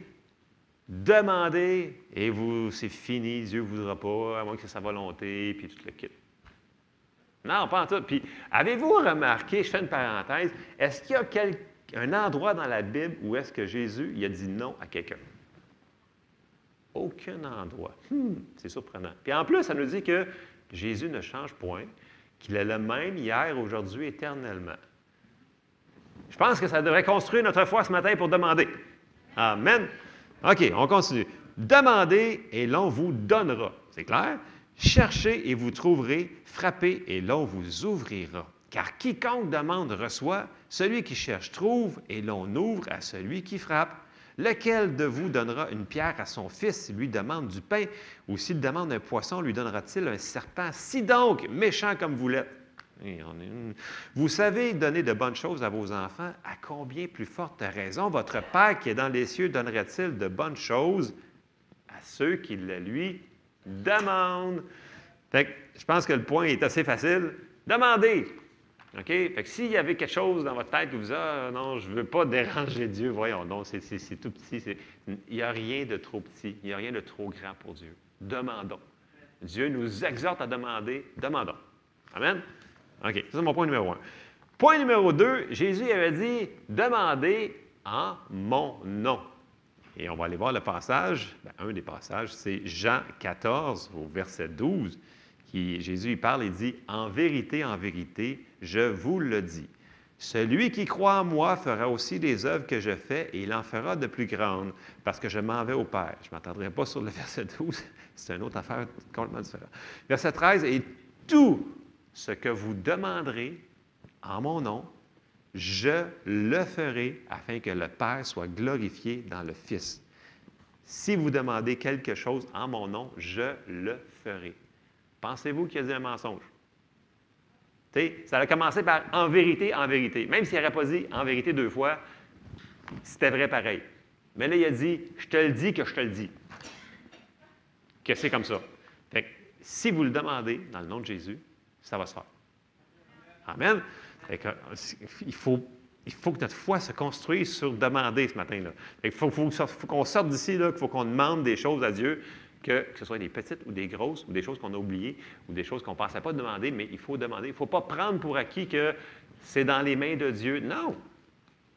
demandez et c'est fini, Dieu ne voudra pas, à moins que c'est sa volonté, puis tout le kit. Non, pas en tout. Puis, avez-vous remarqué, je fais une parenthèse, est-ce qu'il y a un endroit dans la Bible où est-ce que Jésus il a dit non à quelqu'un? Aucun endroit. C'est surprenant. Puis en plus, ça nous dit que Jésus ne change point, qu'il est le même hier, aujourd'hui, éternellement. Je pense que ça devrait construire notre foi ce matin pour demander. Amen. OK, on continue. Demandez et l'on vous donnera. C'est clair? Cherchez et vous trouverez. Frappez et l'on vous ouvrira. Car quiconque demande reçoit. Celui qui cherche trouve et l'on ouvre à celui qui frappe. Lequel de vous donnera une pierre à son fils s'il lui demande du pain? Ou s'il demande un poisson, lui donnera-t-il un serpent? Si donc, méchant comme vous l'êtes. Vous savez donner de bonnes choses à vos enfants, à combien plus forte raison votre Père qui est dans les cieux donnerait-il de bonnes choses à ceux qui le lui demandent? Fait que je pense que le point est assez facile. Demandez! OK? Fait que s'il y avait quelque chose dans votre tête que vous dites, ah non, je ne veux pas déranger Dieu, voyons, non, c'est tout petit. Il n'y a rien de trop petit, il n'y a rien de trop grand pour Dieu. Demandons. Dieu nous exhorte à demander, demandons. Amen? OK, ça c'est mon point numéro 1. Point numéro 2, Jésus avait dit, demandez en mon nom. Et on va aller voir le passage, un des passages, c'est Jean 14, au verset 12. Jésus il parle et dit, « En vérité, je vous le dis. Celui qui croit en moi fera aussi des œuvres que je fais, et il en fera de plus grandes, parce que je m'en vais au Père. » Je ne m'attendrai pas sur le verset 12, c'est une autre affaire complètement différente. Verset 13, « Et tout ce que vous demanderez en mon nom, je le ferai, afin que le Père soit glorifié dans le Fils. Si vous demandez quelque chose en mon nom, je le ferai. » Pensez-vous qu'il a dit un mensonge? T'sais, ça a commencé par « en vérité ». Même s'il n'aurait pas dit « en vérité » 2 fois, c'était vrai pareil. Mais là, il a dit « je te le dis que je te le dis ». Que c'est comme ça. Fait que, si vous le demandez dans le nom de Jésus, ça va se faire. Amen. Fait que, il faut que notre foi se construise sur demander ce matin-là. Il faut qu'on sorte d'ici, il faut qu'on demande des choses à Dieu, que ce soit des petites ou des grosses, ou des choses qu'on a oubliées, ou des choses qu'on ne pensait pas demander, mais il faut demander. Il ne faut pas prendre pour acquis que c'est dans les mains de Dieu. Non!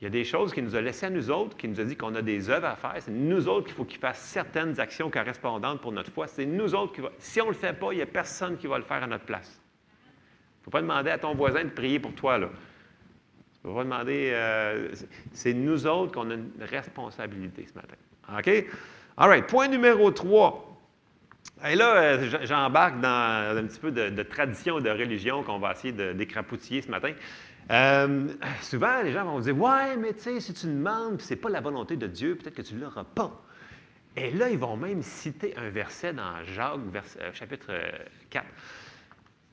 Il y a des choses qu'il nous a laissées à nous autres, qu'il nous a dit qu'on a des œuvres à faire. C'est nous autres qu'il faut qu'il fasse certaines actions correspondantes pour notre foi. C'est nous autres qui va. Si on ne le fait pas, il n'y a personne qui va le faire à notre place. Il ne faut pas demander à ton voisin de prier pour toi, là. Il ne faut pas demander... c'est nous autres qu'on a une responsabilité ce matin. OK? All right. Point numéro 3. Et là, j'embarque dans un petit peu de tradition et de religion qu'on va essayer d'écrapoutiller ce matin. Souvent, les gens vont dire « Ouais, mais tu sais, si tu demandes, puis ce n'est pas la volonté de Dieu, peut-être que tu ne l'auras pas. » Et là, ils vont même citer un verset dans Jacques, chapitre 4.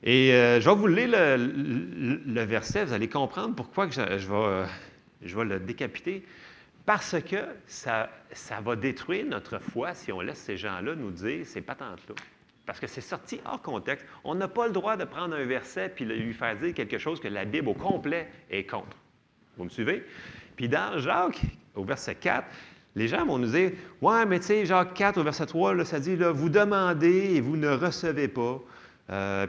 Et je vais vous lire le verset, vous allez comprendre pourquoi que je vais le décapiter. Parce que ça va détruire notre foi si on laisse ces gens-là nous dire ces patentes-là. Parce que c'est sorti hors contexte. On n'a pas le droit de prendre un verset puis lui faire dire quelque chose que la Bible au complet est contre. Vous me suivez? Puis dans Jacques, au verset 4, les gens vont nous dire « Ouais, mais tu sais, Jacques 4, au verset 3, là, ça dit là, « Vous demandez et vous ne recevez pas. »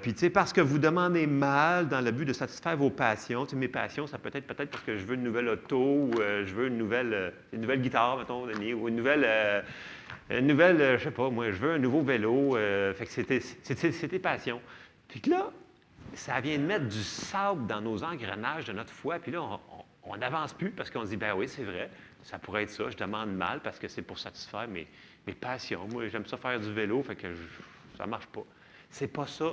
Puis, tu sais, parce que vous demandez mal dans le but de satisfaire vos passions. Tu sais, mes passions, ça peut être parce que je veux une nouvelle auto ou je veux une nouvelle guitare, mettons, ou une nouvelle, je sais pas, moi, je veux un nouveau vélo. Fait que c'est tes passions. Puis là, ça vient de mettre du sable dans nos engrenages de notre foi. Puis là, on n'avance plus parce qu'on se dit, ben oui, c'est vrai, ça pourrait être ça. Je demande mal parce que c'est pour satisfaire mes passions. Moi, j'aime ça faire du vélo, fait que ça ne marche pas. C'est pas ça,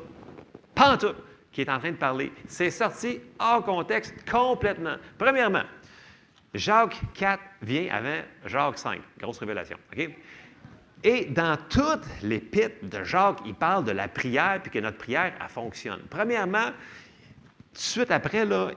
pantoute, qui est en train de parler. C'est sorti hors contexte complètement. Premièrement, Jacques 4 vient avant Jacques 5. Grosse révélation. OK? Et dans toute l'épître de Jacques, il parle de la prière puis que notre prière, elle fonctionne. Premièrement, tout de suite après, là,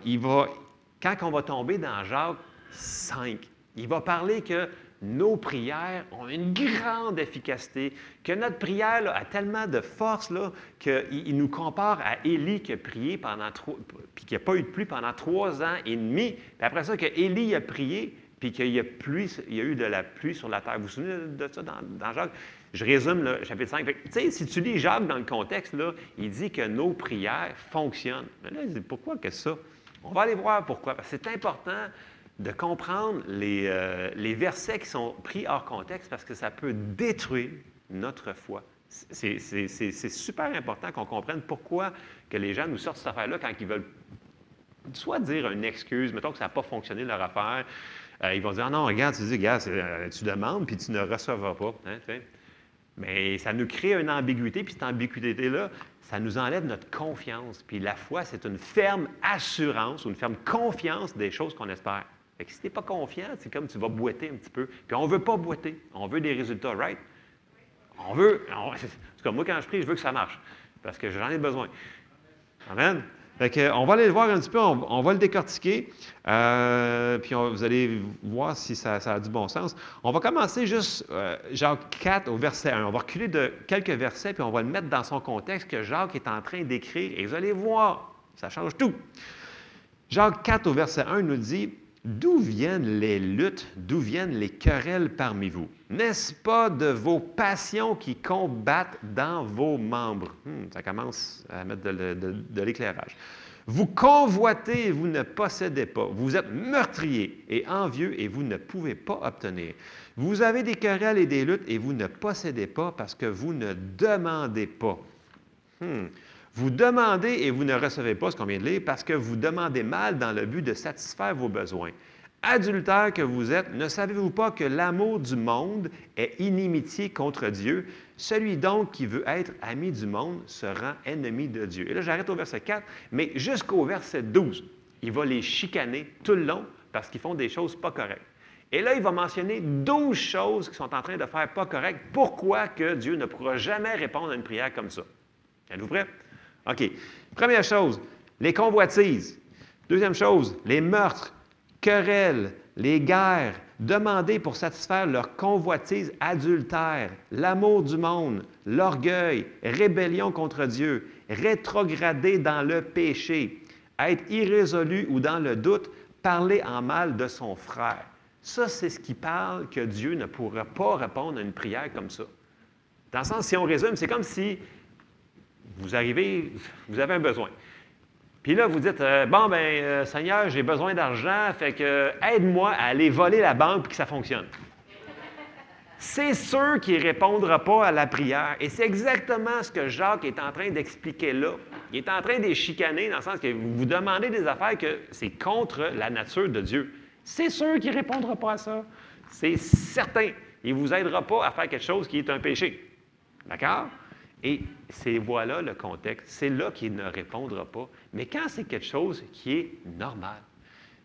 quand on va tomber dans Jacques 5, il va parler que nos prières ont une grande efficacité, que notre prière là, a tellement de force qu'il nous compare à Élie qui a prié puis qui n'a pas eu de pluie pendant 3 ans et demi. Puis après ça, que Élie a prié, puis qu'il y a eu de la pluie sur la terre. Vous vous souvenez de ça dans Jacques? Je résume le chapitre 5. Tu sais, si tu lis Jacques dans le contexte, là, il dit que nos prières fonctionnent. Mais là, il dit pourquoi que ça? On va aller voir pourquoi. Parce que c'est important de comprendre les versets qui sont pris hors contexte parce que ça peut détruire notre foi. C'est super important qu'on comprenne pourquoi que les gens nous sortent cette affaire-là quand ils veulent soit dire une excuse, mettons que ça n'a pas fonctionné leur affaire. Ils vont dire « Ah non, regarde, tu demandes puis tu ne recevras pas. Hein, » Mais ça nous crée une ambiguïté, puis cette ambiguïté-là, ça nous enlève notre confiance. Puis la foi, c'est une ferme assurance ou une ferme confiance des choses qu'on espère. Fait que si tu n'es pas confiant, c'est comme tu vas boiter un petit peu. Puis on ne veut pas boiter. On veut des résultats, right? En tout cas, moi, quand je prie, je veux que ça marche. Parce que j'en ai besoin. Amen? On va aller le voir un petit peu, on va le décortiquer, puis vous allez voir si ça a du bon sens. On va commencer juste Jacques 4 au verset 1. On va reculer de quelques versets, puis on va le mettre dans son contexte que Jacques est en train d'écrire, et vous allez voir, ça change tout. Jacques 4 au verset 1 nous dit « D'où viennent les luttes, d'où viennent les querelles parmi vous? N'est-ce pas de vos passions qui combattent dans vos membres? » Ça commence à mettre de l'éclairage. « Vous convoitez et vous ne possédez pas. Vous êtes meurtriers et envieux et vous ne pouvez pas obtenir. Vous avez des querelles et des luttes et vous ne possédez pas parce que vous ne demandez pas. » Vous demandez et vous ne recevez pas, ce qu'on vient de lire, parce que vous demandez mal dans le but de satisfaire vos besoins. Adultères que vous êtes, ne savez-vous pas que l'amour du monde est inimitié contre Dieu? Celui donc qui veut être ami du monde se rend ennemi de Dieu. Et là, j'arrête au verset 4, mais jusqu'au verset 12, il va les chicaner tout le long parce qu'ils font des choses pas correctes. Et là, il va mentionner 12 choses qui sont en train de faire pas correctes. Pourquoi que Dieu ne pourra jamais répondre à une prière comme ça? Êtes-vous prêts? OK. Première chose, les convoitises. Deuxième chose, les meurtres, querelles, les guerres, demander pour satisfaire leur convoitise adultère, l'amour du monde, l'orgueil, rébellion contre Dieu, rétrograder dans le péché, être irrésolu ou dans le doute, parler en mal de son frère. Ça, c'est ce qui parle que Dieu ne pourra pas répondre à une prière comme ça. Dans le sens, si on résume, c'est comme si vous arrivez, vous avez un besoin. Puis là, vous dites, Seigneur, j'ai besoin d'argent, fait que aide-moi à aller voler la banque pour que ça fonctionne. C'est sûr qu'il ne répondra pas à la prière. Et c'est exactement ce que Jacques est en train d'expliquer là. Il est en train de les chicaner dans le sens que vous demandez des affaires que c'est contre la nature de Dieu. C'est sûr qu'il ne répondra pas à ça. C'est certain. Il ne vous aidera pas à faire quelque chose qui est un péché. D'accord? Et c'est voilà le contexte. C'est là qu'il ne répondra pas. Mais quand c'est quelque chose qui est normal,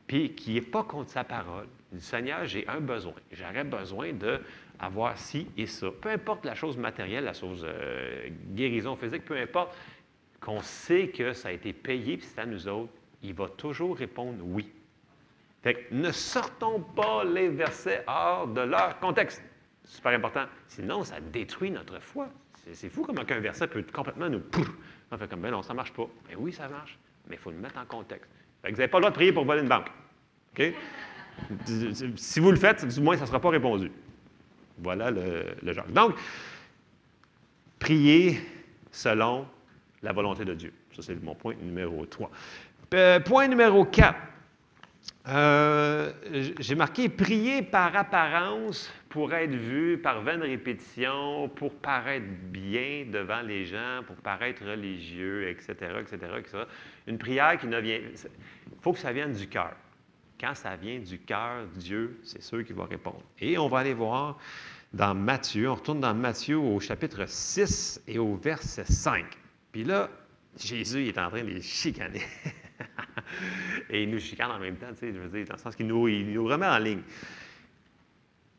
puis qui n'est pas contre sa parole, il dit, Seigneur, j'ai un besoin. J'aurais besoin d'avoir ci et ça. Peu importe la chose matérielle, la chose guérison physique, peu importe, qu'on sait que ça a été payé, puis c'est à nous autres, il va toujours répondre oui. Fait que ne sortons pas les versets hors de leur contexte. C'est super important. Sinon, ça détruit notre foi. C'est fou comment un verset peut complètement nous... On fait comme, ben non, ça ne marche pas. Ben oui, ça marche, mais il faut le mettre en contexte. Fait que vous n'avez pas le droit de prier pour voler une banque. OK? Si vous le faites, du moins, ça ne sera pas répondu. Voilà le genre. Donc, prier selon la volonté de Dieu. Ça, c'est mon point numéro 3. Point numéro 4. J'ai marqué « Prier par apparence pour être vu, par vaine répétition, pour paraître bien devant les gens, pour paraître religieux, etc., etc., etc. » Une prière qui ne vient... Il faut que ça vienne du cœur. Quand ça vient du cœur, Dieu, c'est sûr qu'il va répondre. Et on va aller voir dans Matthieu, on retourne dans Matthieu au chapitre 6 et au verset 5. Puis là, Jésus il est en train de les chicaner. Et il nous chicane en même temps, tu sais, je veux dire, dans le sens qu'il nous remet en ligne.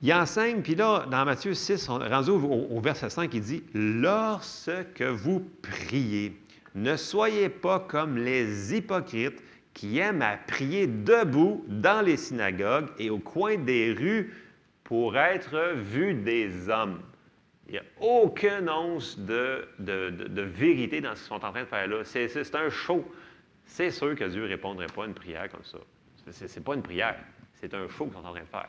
Il enseigne, puis là, dans Matthieu 6, rendu au verset 5, il dit « Lorsque vous priez, ne soyez pas comme les hypocrites qui aiment à prier debout dans les synagogues et au coin des rues pour être vus des hommes. » Il n'y a aucune once de vérité dans ce qu'ils sont en train de faire là. C'est un show. C'est sûr que Dieu ne répondrait pas à une prière comme ça. Ce n'est pas une prière, c'est un show qu'ils sont en train de faire.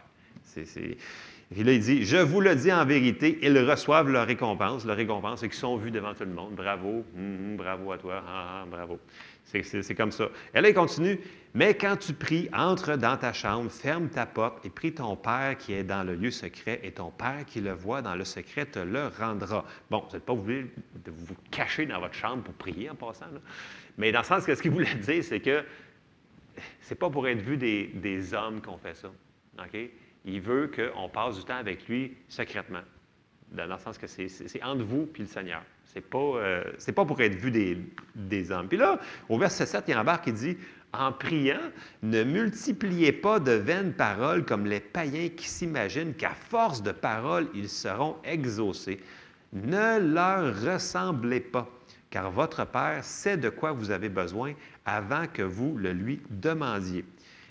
Et là, il dit, « Je vous le dis en vérité, ils reçoivent leur récompense. Leur récompense, c'est qu'ils sont vus devant tout le monde. Bravo, bravo à toi, bravo. » C'est comme ça. Et là, il continue, « Mais quand tu pries, entre dans ta chambre, ferme ta porte et prie ton Père qui est dans le lieu secret, et ton Père qui le voit dans le secret te le rendra. » Bon, vous n'êtes pas obligé de vous cacher dans votre chambre pour prier en passant, là. Mais dans le sens que ce qu'il voulait dire, c'est que c'est pas pour être vu des hommes qu'on fait ça. OK? Il veut qu'on passe du temps avec lui secrètement. Dans le sens que c'est entre vous et le Seigneur. C'est pas pour être vu des hommes. Puis là, au verset 7, il embarque, il dit « En priant, ne multipliez pas de vaines paroles comme les païens qui s'imaginent qu'à force de paroles, ils seront exaucés. Ne leur ressemblez pas. car votre Père sait de quoi vous avez besoin avant que vous le lui demandiez.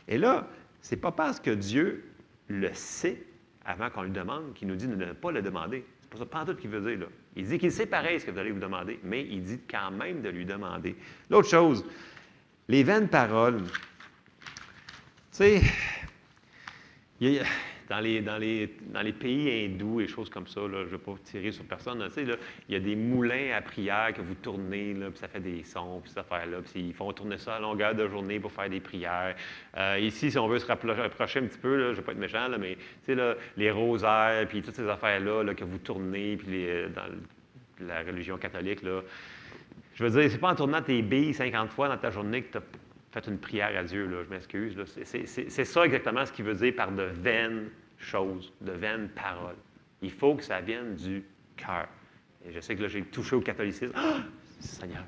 Et là, ce n'est pas parce que Dieu le sait avant qu'on lui demande qu'il nous dit de ne pas le demander. C'est pas ça, pas en tout qu'il veut dire, là. Il dit qu'il sait pareil ce que vous allez vous demander, mais il dit quand même de lui demander. L'autre chose, les vaines paroles. Tu sais, dans les pays hindous et choses comme ça, là, je ne veux pas tirer sur personne, là, tu sais, là, il y a des moulins à prière que vous tournez, là, puis ça fait des sons, puis cette affaire-là, puis ils font tourner ça à longueur de journée pour faire des prières. Ici, si on veut se rapprocher un petit peu, là, je ne veux pas être méchant, là, mais tu sais, là, les rosaires, puis toutes ces affaires-là là, que vous tournez, puis dans la religion catholique, là, je veux dire, c'est pas en tournant tes billes 50 fois dans ta journée que tu as fait une prière à Dieu, là, je m'excuse. C'est ça exactement ce qu'il veut dire par de vaines choses, de vaines paroles. Il faut que ça vienne du cœur. Et je sais que là, j'ai touché au catholicisme. Ah! Seigneur.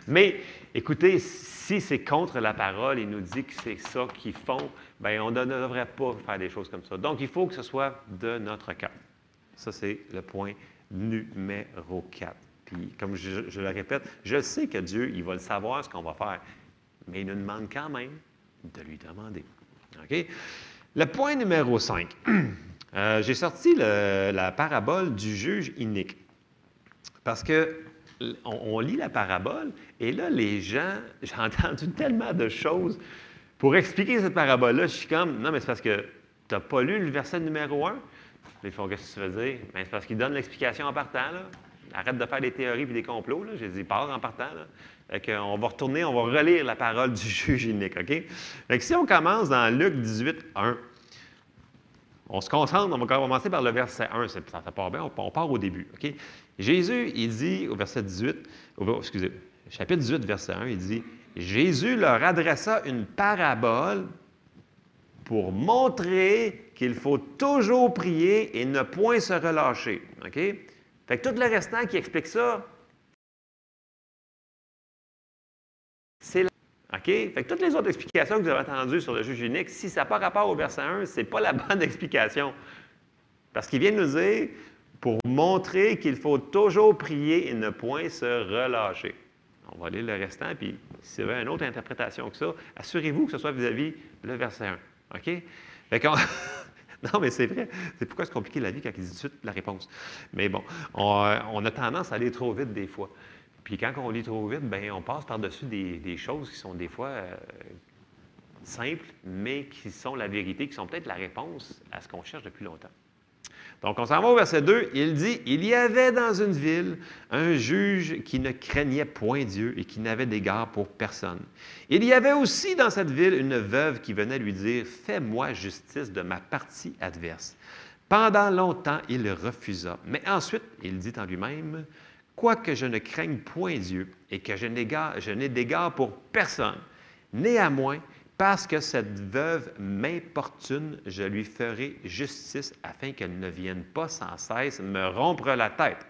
Mais, écoutez, si c'est contre la parole, il nous dit que c'est ça qu'ils font, bien, on ne devrait pas faire des choses comme ça. Donc, il faut que ce soit de notre cœur. Ça, c'est le point numéro 4. Puis, comme je le répète, je sais que Dieu, il va le savoir ce qu'on va faire, mais il nous demande quand même de lui demander. OK? Le point numéro 5. J'ai sorti la parabole du juge inique. Parce que on lit la parabole, et là, les gens, j'ai entendu tellement de choses. Pour expliquer cette parabole-là, je suis comme, non, mais c'est parce que tu n'as pas lu le verset numéro 1. Ils font, qu'est-ce que tu veux dire? Bien, c'est parce qu'il donne l'explication en partant, là. Arrête de faire des théories et des complots, là. J'ai dit, pars en partant, là. Fait qu'on va retourner, on va relire la parole du juge inique, OK? Fait que si on commence dans Luc 18, 1, on se concentre, on va commencer par le verset 1, ça part bien, on part au début, OK? Jésus, il dit au verset 18, chapitre 18, verset 1, il dit, Jésus leur adressa une parabole pour montrer qu'il faut toujours prier et ne point se relâcher, OK? Fait que tout le restant qui explique ça, c'est la... OK? Fait que toutes les autres explications que vous avez entendues sur le juge unique, si ça n'a pas rapport au verset 1, ce n'est pas la bonne explication. Parce qu'il vient de nous dire, pour montrer qu'il faut toujours prier et ne point se relâcher. On va lire le restant, puis si vous avez une autre interprétation que ça, assurez-vous que ce soit vis-à-vis le verset 1. OK? Fait qu'on... Non, mais c'est vrai. C'est pourquoi c'est compliqué la vie quand il dit tout de suite la réponse. Mais bon, on a tendance à aller trop vite des fois. Puis quand on lit trop vite, bien, on passe par-dessus des choses qui sont des fois simples, mais qui sont la vérité, qui sont peut-être la réponse à ce qu'on cherche depuis longtemps. Donc, on s'en va au verset 2. Il dit, « Il y avait dans une ville un juge qui ne craignait point Dieu et qui n'avait d'égard pour personne. Il y avait aussi dans cette ville une veuve qui venait lui dire, « Fais-moi justice de ma partie adverse. » Pendant longtemps, il refusa. Mais ensuite, il dit en lui-même, « Quoique je ne craigne point Dieu et que je n'ai d'égard pour personne, néanmoins, parce que cette veuve m'importune, je lui ferai justice afin qu'elle ne vienne pas sans cesse me rompre la tête. »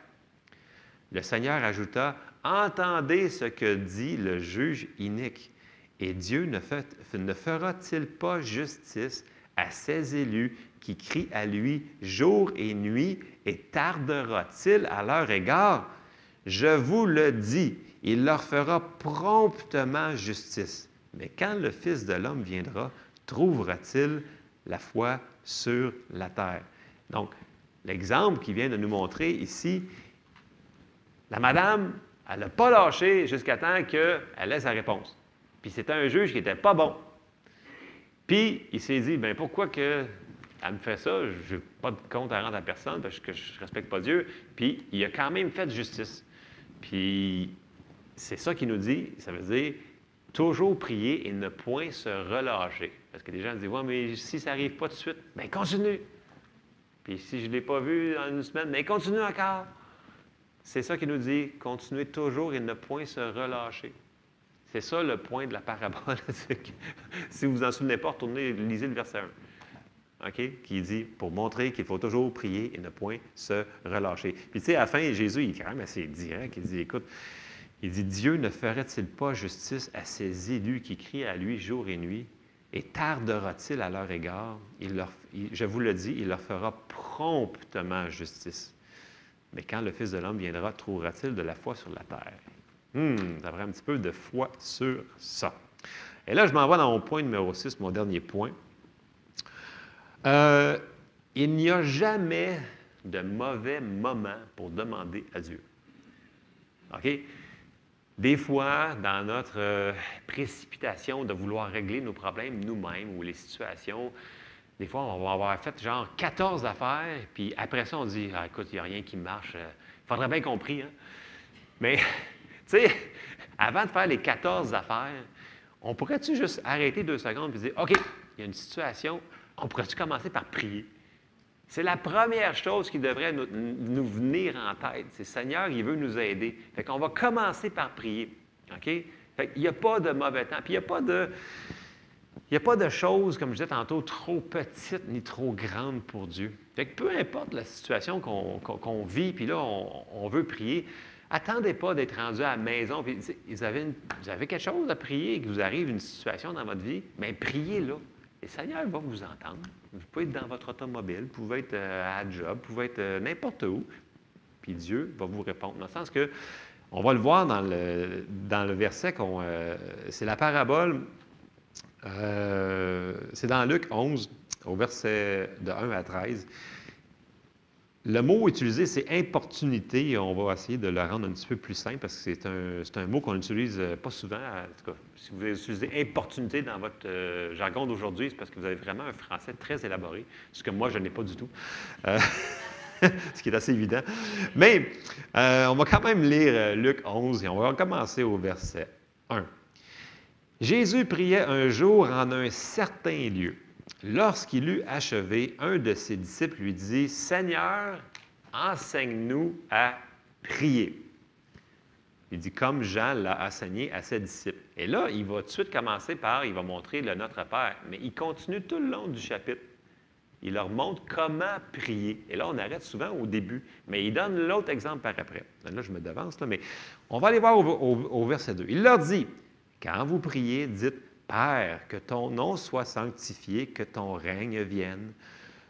Le Seigneur ajouta, « Entendez ce que dit le juge inique. Et Dieu ne fera-t-il pas justice à ses élus qui crient à lui jour et nuit, et tardera-t-il à leur égard? Je vous le dis, il leur fera promptement justice. Mais quand le Fils de l'homme viendra, trouvera-t-il la foi sur la terre? » Donc, l'exemple qu'il vient de nous montrer ici, la madame, elle n'a pas lâché jusqu'à temps qu'elle ait sa réponse. Puis c'était un juge qui n'était pas bon. Puis il s'est dit, bien pourquoi qu'elle me fait ça? Je n'ai pas de compte à rendre à personne parce que je ne respecte pas Dieu. Puis il a quand même fait justice. Puis c'est ça qu'il nous dit, ça veut dire toujours prier et ne point se relâcher. Parce que les gens disent, ouais, mais si ça n'arrive pas tout de suite, bien continue. Puis si je ne l'ai pas vu en une semaine, bien continue encore. C'est ça qu'il nous dit, continuez toujours et ne point se relâcher. C'est ça le point de la parabole. Si vous vous en souvenez pas, retournez, lisez le verset 1. OK? Qui dit, pour montrer qu'il faut toujours prier et ne point se relâcher. Puis tu sais, à la fin, Jésus, il est quand même assez direct. Il dit, écoute, il dit, Dieu ne ferait-il pas justice à ses élus qui crient à lui jour et nuit, et tardera-t-il à leur égard? Je vous le dis, il leur fera promptement justice. Mais quand le Fils de l'homme viendra, trouvera-t-il de la foi sur la terre? Ça prend un petit peu de foi sur ça. Et là, je m'en vais dans mon point numéro 6, mon dernier point. Il n'y a jamais de mauvais moment pour demander à Dieu. OK? Des fois, dans notre précipitation de vouloir régler nos problèmes nous-mêmes ou les situations, des fois, on va avoir fait genre 14 affaires, puis après ça, on dit « écoute, il n'y a rien qui marche. Il faudrait bien qu'on prie. Hein? » Mais, tu sais, avant de faire les 14 affaires, on pourrait-tu juste arrêter 2 secondes et dire « OK, il y a une situation, on pourrait-tu commencer par prier? » C'est la première chose qui devrait nous venir en tête. C'est « Seigneur, il veut nous aider. » Fait qu'on va commencer par prier. OK? Fait qu'il n'y a pas de mauvais temps. Puis il n'y a pas de choses, comme je disais tantôt, trop petites ni trop grandes pour Dieu. Fait que peu importe la situation qu'on vit, puis là, on veut prier, attendez pas d'être rendu à la maison. Puis, vous avez quelque chose à prier, et que vous arrive une situation dans votre vie, bien, priez là. Et le Seigneur va vous entendre. Vous pouvez être dans votre automobile, vous pouvez être à la job, vous pouvez être n'importe où, puis Dieu va vous répondre. Dans le sens que, on va le voir dans le verset, c'est la parabole, c'est dans Luc 11, au verset de 1 à 13. Le mot utilisé, c'est importunité. On va essayer de le rendre un petit peu plus simple parce que c'est un mot qu'on n'utilise pas souvent. En tout cas, si vous utilisez importunité dans votre jargon d'aujourd'hui, c'est parce que vous avez vraiment un français très élaboré, ce que moi, je n'ai pas du tout. Ce qui est assez évident. Mais on va quand même lire Luc 11 et on va commencer au verset 1. Jésus priait un jour en un certain lieu. Lorsqu'il eut achevé, un de ses disciples lui dit « Seigneur, enseigne-nous à prier. » Il dit « Comme Jean l'a enseigné à ses disciples. » Et là, il va tout de suite commencer il va montrer le Notre Père, mais il continue tout le long du chapitre. Il leur montre comment prier. Et là, on arrête souvent au début, mais il donne l'autre exemple par après. Là, je me devance, là, mais on va aller voir au verset 2. Il leur dit « Quand vous priez, dites « Père, que ton nom soit sanctifié, que ton règne vienne.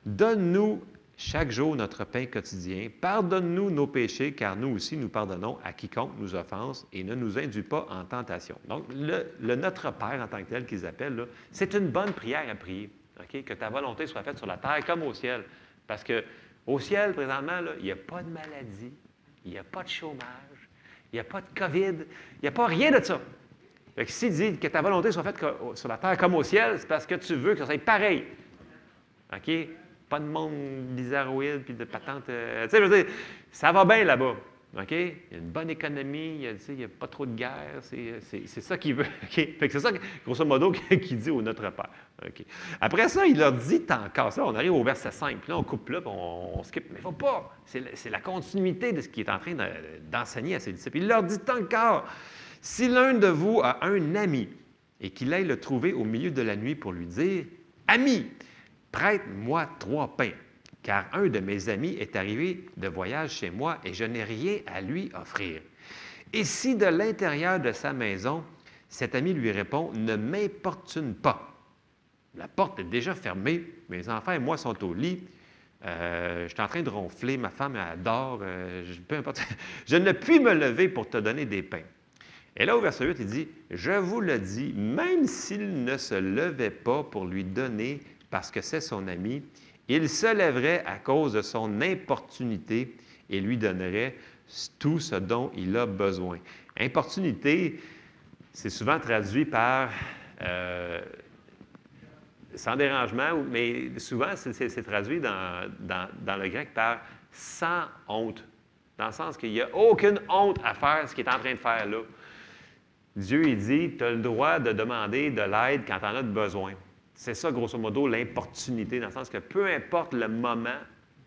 Donne-nous chaque jour notre pain quotidien. Pardonne-nous nos péchés, car nous aussi nous pardonnons à quiconque nous offense et ne nous induis pas en tentation. » Donc, le Notre Père en tant que tel qu'ils appellent, c'est une bonne prière à prier. Okay? Que ta volonté soit faite sur la terre comme au ciel. Parce qu'au ciel, présentement, là, il n'y a pas de maladie, il n'y a pas de chômage, il n'y a pas de COVID, il n'y a pas rien de ça. Fait que s'il dit que ta volonté soit faite sur la terre comme au ciel, c'est parce que tu veux que ça soit pareil. OK? Pas de monde bizarroïde puis de patente. Tu sais, je veux dire, ça va bien là-bas. OK? Il y a une bonne économie, il n'y a pas trop de guerre. C'est ça qu'il veut. OK? Fait que c'est ça, grosso modo, qu'il dit au Notre Père. OK? Après ça, il leur dit encore ça. On arrive au verset 5. Puis là, on coupe là, puis on skip. Mais il ne faut pas. C'est la continuité de ce qu'il est en train d'enseigner à ses disciples. Il leur dit encore. Si l'un de vous a un ami et qu'il aille le trouver au milieu de la nuit pour lui dire « Ami, prête-moi 3 pains, car un de mes amis est arrivé de voyage chez moi et je n'ai rien à lui offrir. » Et si de l'intérieur de sa maison, cet ami lui répond « Ne m'importune pas. La porte est déjà fermée, mes enfants et moi sont au lit. Je suis en train de ronfler, ma femme elle dort, peu importe. Je ne puis me lever pour te donner des pains. » Et là, au verset 8, il dit, « Je vous le dis, même s'il ne se levait pas pour lui donner, parce que c'est son ami, il se lèverait à cause de son importunité et lui donnerait tout ce dont il a besoin. » Importunité, c'est souvent traduit par sans dérangement, mais souvent, c'est traduit dans le grec par sans honte, dans le sens qu'il n'y a aucune honte à faire ce qu'il est en train de faire là. Dieu, il dit, tu as le droit de demander de l'aide quand tu en as besoin. C'est ça, grosso modo, l'importunité, dans le sens que peu importe le moment,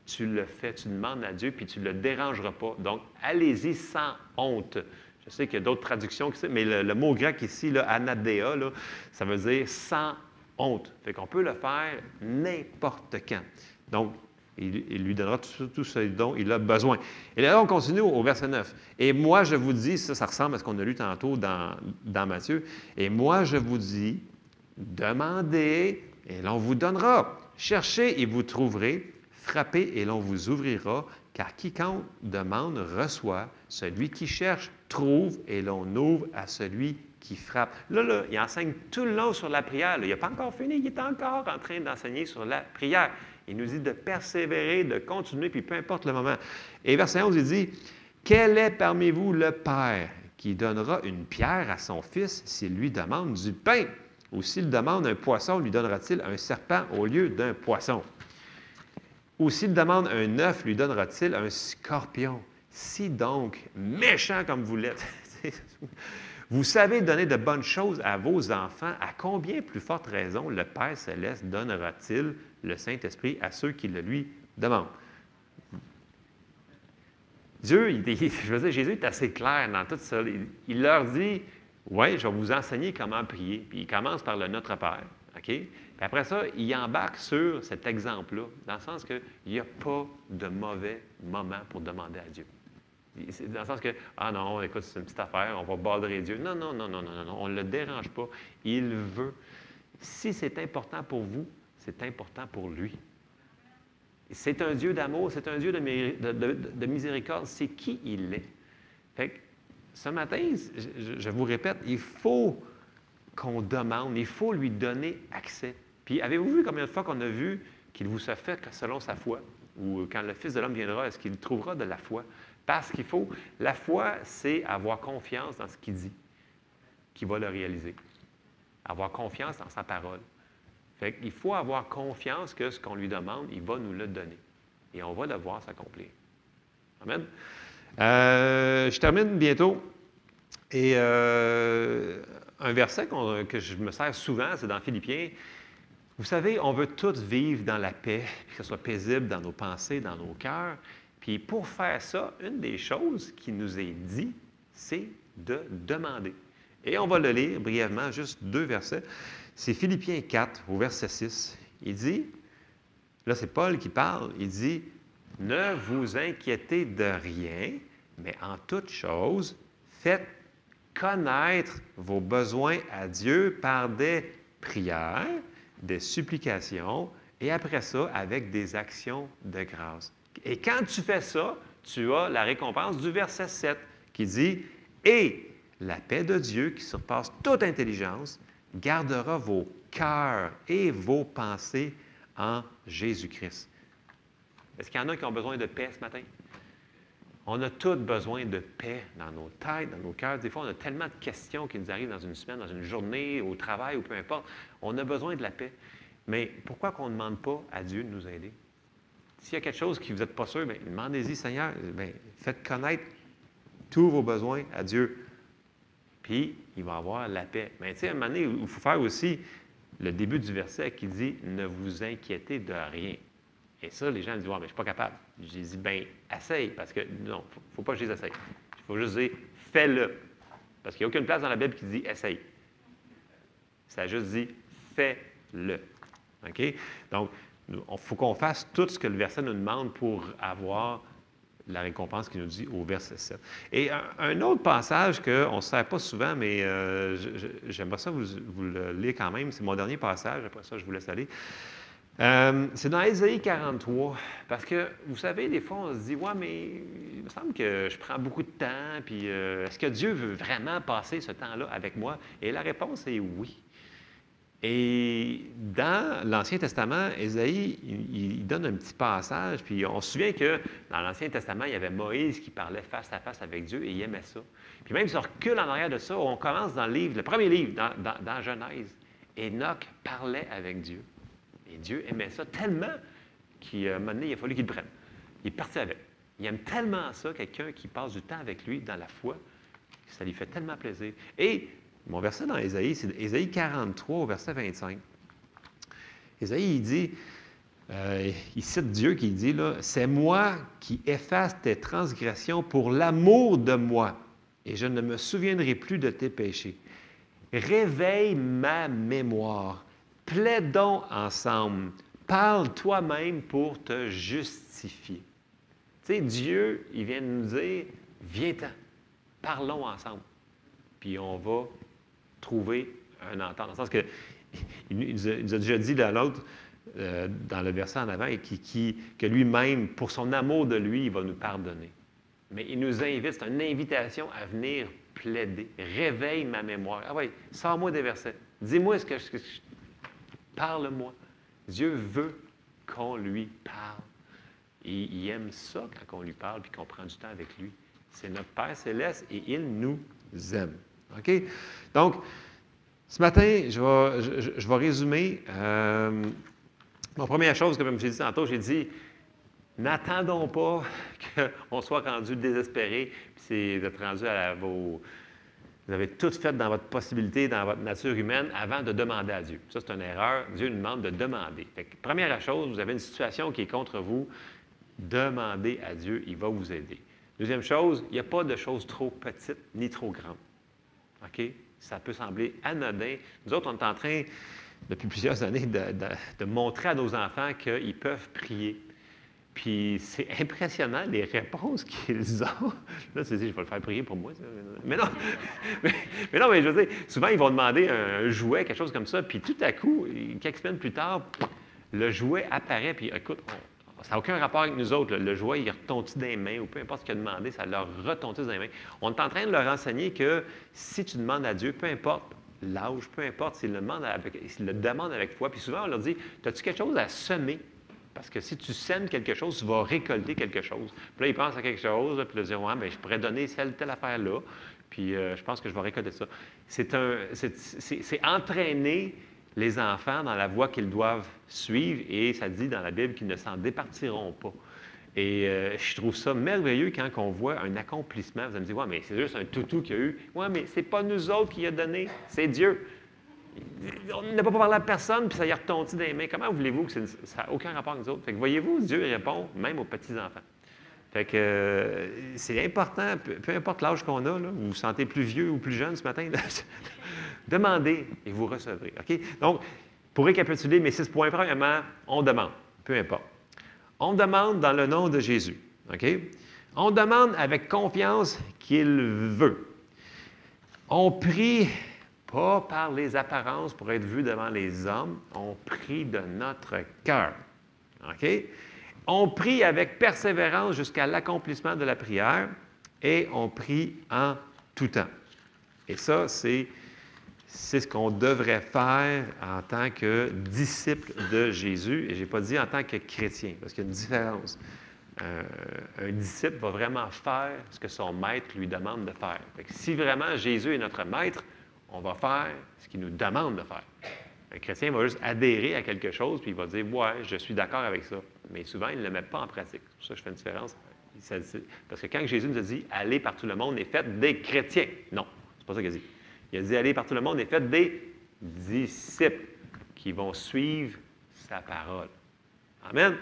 tu le fais, tu demandes à Dieu, puis tu ne le dérangeras pas. Donc, allez-y sans honte. Je sais qu'il y a d'autres traductions, mais le mot grec ici, là, anadéa, là, ça veut dire sans honte. Fait qu'on peut le faire n'importe quand. Donc, il lui donnera tout ce dont il a besoin. Et là, on continue au verset 9. « Et moi, je vous dis, ça ressemble à ce qu'on a lu tantôt dans Matthieu, « Et moi, je vous dis, demandez, et l'on vous donnera. Cherchez, et vous trouverez. Frappez, et l'on vous ouvrira. Car quiconque demande reçoit. Celui qui cherche trouve et l'on ouvre à celui qui frappe. Là, il enseigne tout le long sur la prière. Là. Il n'a pas encore fini, il est encore en train d'enseigner sur la prière. Il nous dit de persévérer, de continuer, puis peu importe le moment. Et verset 11, il dit, « Quel est parmi vous le Père qui donnera une pierre à son fils s'il lui demande du pain? Ou s'il demande un poisson, lui donnera-t-il un serpent au lieu d'un poisson? Ou s'il demande un œuf, lui donnera-t-il un scorpion? Si donc, méchant comme vous l'êtes, vous savez donner de bonnes choses à vos enfants, à combien plus forte raison le Père céleste donnera-t-il le Saint-Esprit à ceux qui le lui demandent? » Dieu, je veux dire, Jésus est assez clair dans tout ça. Il leur dit, « Oui, je vais vous enseigner comment prier. » Puis il commence par le Notre Père. OK? Puis après ça, il embarque sur cet exemple-là, dans le sens qu'il n'y a pas de mauvais moment pour demander à Dieu. Dans le sens que, ah non, écoute, c'est une petite affaire, on va badrer Dieu. Non, non, non, non, non, non, on ne le dérange pas. Il veut. Si c'est important pour vous, c'est important pour lui. C'est un Dieu d'amour, c'est un Dieu de miséricorde. C'est qui il est. Fait que, ce matin, je vous répète, il faut qu'on demande, il faut lui donner accès. Puis, avez-vous vu combien de fois qu'on a vu qu'il vous se fait selon sa foi? Ou quand le Fils de l'homme viendra, est-ce qu'il trouvera de la foi? Parce qu'il faut, la foi, c'est avoir confiance dans ce qu'il dit, qu'il va le réaliser. Avoir confiance dans sa parole. Fait qu'il faut avoir confiance que ce qu'on lui demande, il va nous le donner. Et on va le voir s'accomplir. Amen. Je termine bientôt. Et un verset que je me sers souvent, c'est dans Philippiens. Vous savez, on veut tous vivre dans la paix, que ce soit paisible dans nos pensées, dans nos cœurs. Puis pour faire ça, une des choses qui nous est dit, c'est de demander. Et on va le lire brièvement, juste 2 versets. C'est Philippiens 4, au verset 6. Il dit, là c'est Paul qui parle, il dit, « Ne vous inquiétez de rien, mais en toute chose, faites connaître vos besoins à Dieu par des prières, des supplications, et après ça, avec des actions de grâce. » Et quand tu fais ça, tu as la récompense du verset 7 qui dit, « Et la paix de Dieu qui surpasse toute intelligence gardera vos cœurs et vos pensées en Jésus-Christ. » Est-ce qu'il y en a qui ont besoin de paix ce matin? On a tous besoin de paix dans nos têtes, dans nos cœurs. Des fois, on a tellement de questions qui nous arrivent dans une semaine, dans une journée, au travail ou peu importe. On a besoin de la paix. Mais pourquoi qu'on ne demande pas à Dieu de nous aider? S'il y a quelque chose qui vous n'êtes pas sûr, bien, demandez-y, Seigneur, bien, faites connaître tous vos besoins à Dieu. Puis, il va avoir la paix. Mais tu sais, à un moment donné, il faut faire aussi le début du verset qui dit « Ne vous inquiétez de rien ». Et ça, les gens disent « Ouais, mais je ne suis pas capable ». J'ai dit « Bien, essaye », parce que non, il ne faut pas que je les essaye. Il faut juste dire « Fais-le ». Parce qu'il n'y a aucune place dans la Bible qui dit « Essaye ». Ça juste dit « Fais-le ». OK? Donc, il faut qu'on fasse tout ce que le verset nous demande pour avoir la récompense qu'il nous dit au verset 7. Et un autre passage qu'on ne se sert pas souvent, mais j'aimerais ça vous le lire quand même. C'est mon dernier passage. Après ça, je vous laisse aller. C'est dans Ésaïe 43. Parce que, vous savez, des fois, on se dit « Ouais, mais il me semble que je prends beaucoup de temps. Puis, est-ce que Dieu veut vraiment passer ce temps-là avec moi? » Et la réponse est oui. Et dans l'Ancien Testament, Ésaïe, il donne un petit passage, puis on se souvient que dans l'Ancien Testament, il y avait Moïse qui parlait face à face avec Dieu et il aimait ça. Puis même si on recule en arrière de ça, on commence dans le livre, le premier livre, dans Genèse. Enoch parlait avec Dieu. Et Dieu aimait ça tellement qu'à un moment donné, il a fallu qu'il le prenne. Il est parti avec. Il aime tellement ça, quelqu'un qui passe du temps avec lui dans la foi, que ça lui fait tellement plaisir. Et mon verset dans Ésaïe, c'est Ésaïe 43, au verset 25. Ésaïe, il dit, il cite Dieu qui dit, là, « C'est moi qui efface tes transgressions pour l'amour de moi, et je ne me souviendrai plus de tes péchés. Réveille ma mémoire, plaidons ensemble, parle toi-même pour te justifier. » Tu sais, Dieu, il vient de nous dire, « Viens-t'en, parlons ensemble. » Puis on va trouver un entente. Dans le sens que il nous a déjà dit dans l'autre, dans le verset en avant, que lui-même, pour son amour de lui, il va nous pardonner. Mais il nous invite, c'est une invitation à venir plaider. Réveille ma mémoire. Ah oui, sors-moi des versets. Dis-moi parle-moi. Dieu veut qu'on lui parle. Et il aime ça quand on lui parle et qu'on prend du temps avec lui. C'est notre Père céleste et il nous aime. OK? Donc, ce matin, je vais résumer. Ma première chose, comme j'ai dit tantôt, j'ai dit, n'attendons pas qu'on soit rendu désespéré, puis c'est d'être rendu à vous avez tout fait dans votre possibilité, dans votre nature humaine, avant de demander à Dieu. Ça, c'est une erreur. Dieu nous demande de demander. Fait que, première chose, vous avez une situation qui est contre vous, demandez à Dieu, il va vous aider. Deuxième chose, il n'y a pas de choses trop petites ni trop grandes. OK? Ça peut sembler anodin. Nous autres, on est en train, depuis plusieurs années, de montrer à nos enfants qu'ils peuvent prier. Puis c'est impressionnant les réponses qu'ils ont. Là, tu dis, je vais le faire prier pour moi. Ça. Mais non, mais je veux dire, souvent, ils vont demander un jouet, quelque chose comme ça, puis tout à coup, quelques semaines plus tard, le jouet apparaît, puis écoute, ça n'a aucun rapport avec nous autres. Le jouet, il retentit dans les mains, ou peu importe ce qu'il a demandé, ça leur retentit dans les mains. On est en train de leur enseigner que si tu demandes à Dieu, peu importe l'âge, peu importe s'il le demande avec foi, puis souvent, on leur dit, as-tu quelque chose à semer? Parce que si tu sèmes quelque chose, tu vas récolter quelque chose. Puis là, ils pensent à quelque chose, puis là, ils disent, ouais, bien, je pourrais donner telle affaire-là, puis je pense que je vais récolter ça. C'est entraîner les enfants dans la voie qu'ils doivent suivre, et ça dit dans la Bible qu'ils ne s'en départiront pas. Et je trouve ça merveilleux quand on voit un accomplissement. Vous allez me dire, ouais, mais c'est juste un toutou qu'il y a eu. Ouais, mais c'est pas nous autres qui a donné, c'est Dieu. On n'a pas parlé à personne, puis ça y a retentit dans les mains. Comment voulez-vous que ça n'a aucun rapport avec nous autres? Fait que voyez-vous, Dieu répond même aux petits-enfants. Fait que c'est important, peu importe l'âge qu'on a, là, vous vous sentez plus vieux ou plus jeune ce matin, là, demandez et vous recevrez. OK? Donc, pour récapituler mes 6 points, premièrement, on demande, peu importe. On demande dans le nom de Jésus. OK? On demande avec confiance qu'il veut. On prie pas par les apparences pour être vu devant les hommes, on prie de notre cœur. OK? On prie avec persévérance jusqu'à l'accomplissement de la prière et on prie en tout temps. Et ça, c'est ce qu'on devrait faire en tant que disciple de Jésus. Et je n'ai pas dit en tant que chrétien, parce qu'il y a une différence. Un disciple va vraiment faire ce que son maître lui demande de faire. Fait que si vraiment Jésus est notre maître, on va faire ce qu'il nous demande de faire. Un chrétien va juste adhérer à quelque chose, puis il va dire « Ouais, je suis d'accord avec ça ». Mais souvent, il ne le met pas en pratique. C'est pour ça que je fais une différence. Parce que quand Jésus nous a dit « Allez par tout le monde et faites des chrétiens », non, c'est pas ça qu'il a dit. Il a dit « Allez par tout le monde et faites des disciples qui vont suivre sa parole ». Amen.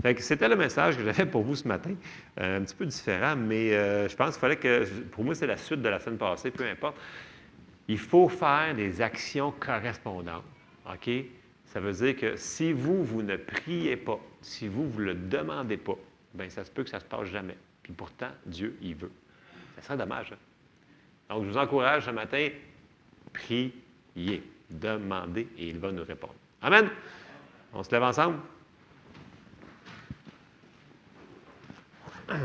Fait que c'était le message que j'avais pour vous ce matin. Un petit peu différent, mais je pense qu'il fallait que... Pour moi, c'est la suite de la semaine passée, peu importe. Il faut faire des actions correspondantes. OK? Ça veut dire que si vous ne priez pas, si vous ne le demandez pas, bien, ça se peut que ça ne se passe jamais. Puis pourtant, Dieu, il veut. Ça serait dommage. Hein? Donc, je vous encourage ce matin, priez, demandez, et il va nous répondre. Amen? On se lève ensemble? OK,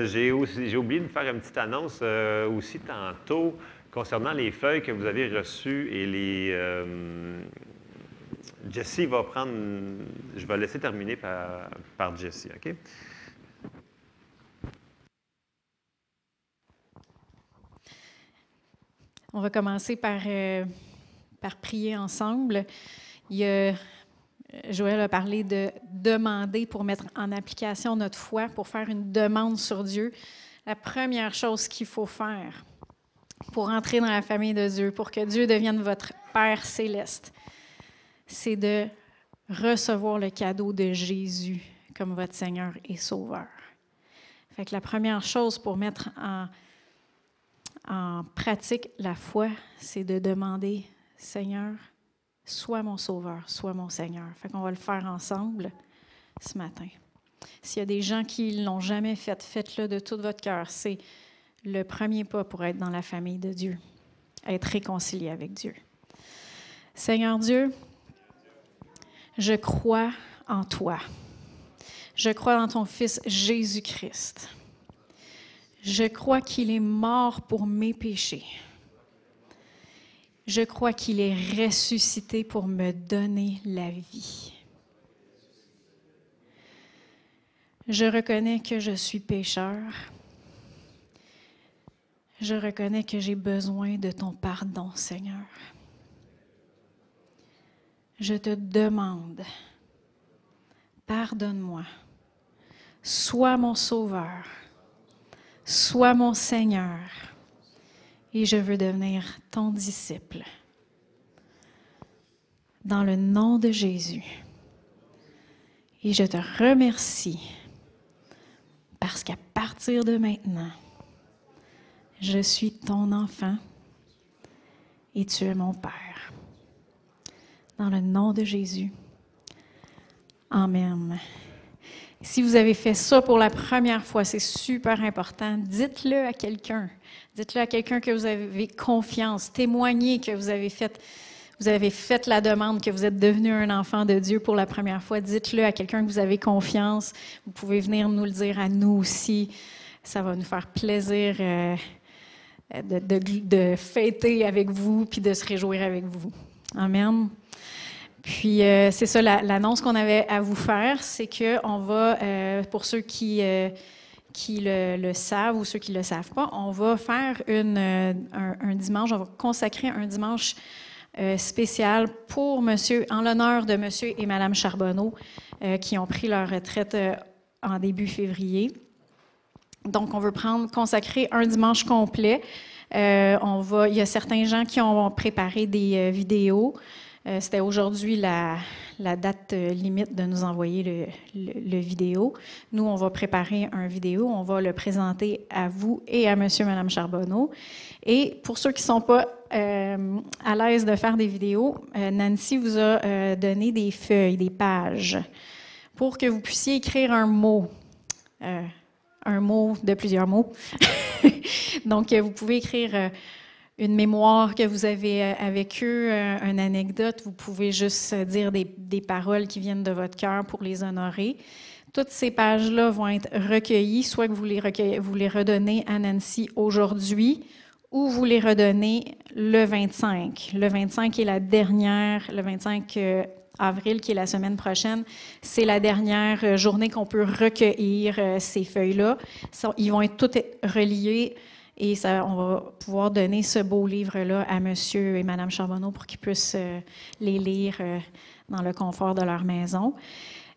j'ai oublié de faire une petite annonce aussi tantôt concernant les feuilles que vous avez reçues et les... Jessie va prendre... Je vais laisser terminer par Jessie, OK? On va commencer par prier ensemble. Joël a parlé de demander pour mettre en application notre foi, pour faire une demande sur Dieu. La première chose qu'il faut faire pour entrer dans la famille de Dieu, pour que Dieu devienne votre Père céleste, c'est de recevoir le cadeau de Jésus comme votre Seigneur et Sauveur. Fait que la première chose pour mettre en pratique la foi, c'est de demander, Seigneur, sois mon sauveur, sois mon Seigneur. Fait qu'on va le faire ensemble ce matin. S'il y a des gens qui ne l'ont jamais fait, faites-le de tout votre cœur. C'est le premier pas pour être dans la famille de Dieu, être réconcilié avec Dieu. Seigneur Dieu, je crois en toi. Je crois dans ton Fils Jésus-Christ. Je crois qu'il est mort pour mes péchés. Je crois qu'il est ressuscité pour me donner la vie. Je reconnais que je suis pécheur. Je reconnais que j'ai besoin de ton pardon, Seigneur. Je te demande, pardonne-moi. Sois mon sauveur. Sois mon Seigneur. Et je veux devenir ton disciple. Dans le nom de Jésus. Et je te remercie parce qu'à partir de maintenant, je suis ton enfant et tu es mon Père. Dans le nom de Jésus. Amen. Si vous avez fait ça pour la première fois, c'est super important. Dites-le à quelqu'un. Dites-le à quelqu'un que vous avez confiance. Témoignez que vous avez fait la demande, que vous êtes devenu un enfant de Dieu pour la première fois. Dites-le à quelqu'un que vous avez confiance. Vous pouvez venir nous le dire à nous aussi. Ça va nous faire plaisir de fêter avec vous puis de se réjouir avec vous. Amen. Puis, c'est ça, l'annonce qu'on avait à vous faire, c'est qu'on va, pour ceux qui le savent ou ceux qui ne le savent pas, on va faire un dimanche, on va consacrer un dimanche spécial en l'honneur de monsieur et madame Charbonneau qui ont pris leur retraite en début février. Donc, on veut consacrer un dimanche complet. Il y a certains gens qui ont préparé des vidéos. C'était aujourd'hui la date limite de nous envoyer le vidéo. Nous, on va préparer un vidéo, on va le présenter à vous et à monsieur et madame Charbonneau. Et pour ceux qui ne sont pas à l'aise de faire des vidéos, Nancy vous a donné des feuilles, des pages, pour que vous puissiez écrire un mot de plusieurs mots. Donc, vous pouvez écrire une mémoire que vous avez avec eux, une anecdote. Vous pouvez juste dire des paroles qui viennent de votre cœur pour les honorer. Toutes ces pages-là vont être recueillies, soit que vous les redonnez à Nancy aujourd'hui ou vous les redonnez le 25. Le 25 est le 25 avril, qui est la semaine prochaine, c'est la dernière journée qu'on peut recueillir ces feuilles-là. Ils vont être toutes reliées. Et on va pouvoir donner ce beau livre-là à monsieur et madame Charbonneau pour qu'ils puissent les lire dans le confort de leur maison.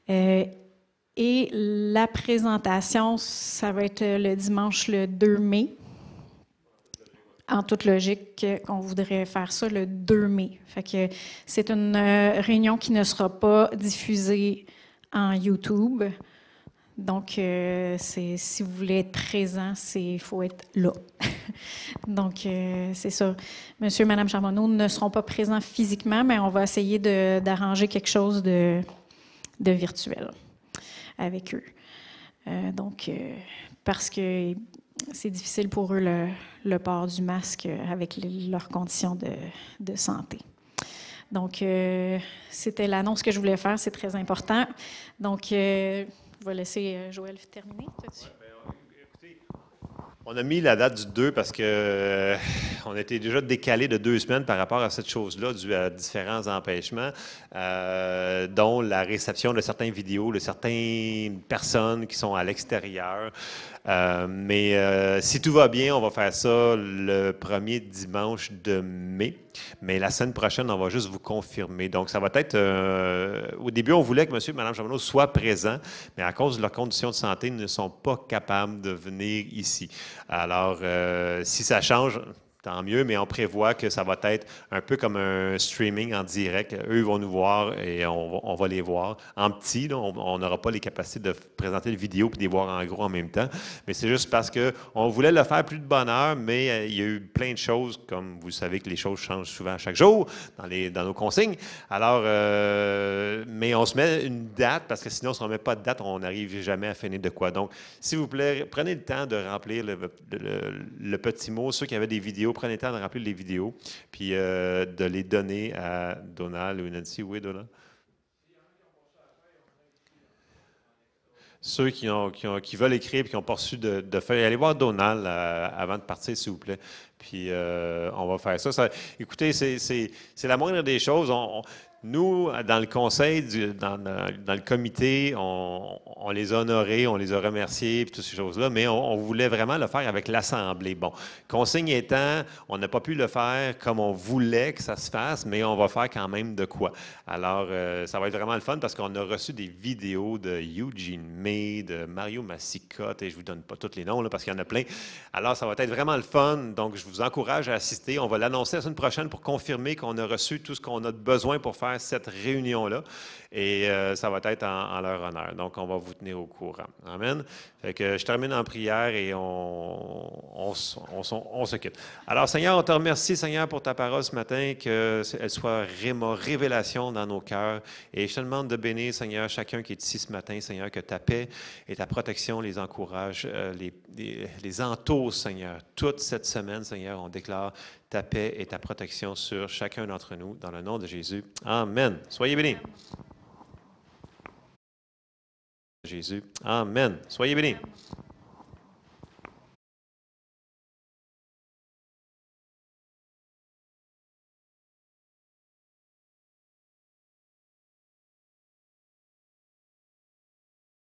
Et la présentation, ça va être le dimanche le 2 mai. En toute logique, on voudrait faire ça le 2 mai. Fait que c'est une réunion qui ne sera pas diffusée en YouTube. Donc, si vous voulez être présent, il faut être là. Donc, c'est ça. Monsieur et madame Charbonneau ne seront pas présents physiquement, mais on va essayer d'arranger quelque chose de virtuel avec eux. Parce que c'est difficile pour eux le port du masque avec leurs conditions de santé. Donc, c'était l'annonce que je voulais faire. C'est très important. Donc, je vais laisser Joël terminer. Écoutez, on a mis la date du 2 parce que on était déjà décalé de 2 semaines par rapport à cette chose-là, dû à différents empêchements, dont la réception de certaines vidéos de certaines personnes qui sont à l'extérieur. Mais si tout va bien, on va faire ça le premier dimanche de mai. Mais la semaine prochaine, on va juste vous confirmer. Donc, ça va être... au début, on voulait que M. et Mme Charbonneau soient présents, mais à cause de leurs conditions de santé, ils ne sont pas capables de venir ici. Alors, si ça change... tant mieux, mais on prévoit que ça va être un peu comme un streaming en direct. Eux vont nous voir et on va les voir en petit. Là, on n'aura pas les capacités de présenter les vidéos et de les voir en gros en même temps. Mais c'est juste parce qu'on voulait le faire plus de bonne heure, mais il y a eu plein de choses, comme vous savez que les choses changent souvent chaque jour dans nos consignes. Alors, mais on se met une date, parce que sinon, si on ne met pas de date, on n'arrive jamais à finir de quoi. Donc, s'il vous plaît, prenez le temps de remplir le petit mot. Ceux qui avaient des vidéos, prenez le temps de remplir les vidéos, puis de les donner à Donald ou Nancy. Oui, Donald? Ceux qui veulent écrire et qui n'ont pas reçu de feuilles, allez voir Donald avant de partir, s'il vous plaît. Puis on va faire ça. Écoutez, c'est la moindre des choses. Nous, dans le conseil, dans le comité, on les a honorés, on les a remerciés, puis toutes ces choses-là, mais on voulait vraiment le faire avec l'Assemblée. Bon, consigne étant, on n'a pas pu le faire comme on voulait que ça se fasse, mais on va faire quand même de quoi. Alors, ça va être vraiment le fun parce qu'on a reçu des vidéos de Eugene May, de Mario Massicotte, et je ne vous donne pas tous les noms, là, parce qu'il y en a plein. Alors, ça va être vraiment le fun. Donc, je vous encourage à assister. On va l'annoncer la semaine prochaine pour confirmer qu'on a reçu tout ce qu'on a besoin pour faire cette réunion-là. Et ça va être en leur honneur. Donc, on va vous tenir au courant. Amen. Fait que je termine en prière et on se quitte. Alors, Seigneur, on te remercie, Seigneur, pour ta parole ce matin, qu'elle soit révélation dans nos cœurs. Et je te demande de bénir, Seigneur, chacun qui est ici ce matin, Seigneur, que ta paix et ta protection les encouragent, les entourent, Seigneur. Toute cette semaine, Seigneur, on déclare ta paix et ta protection sur chacun d'entre nous, dans le nom de Jésus. Amen. Soyez bénis. Jésus. Amen. Soyez bénis.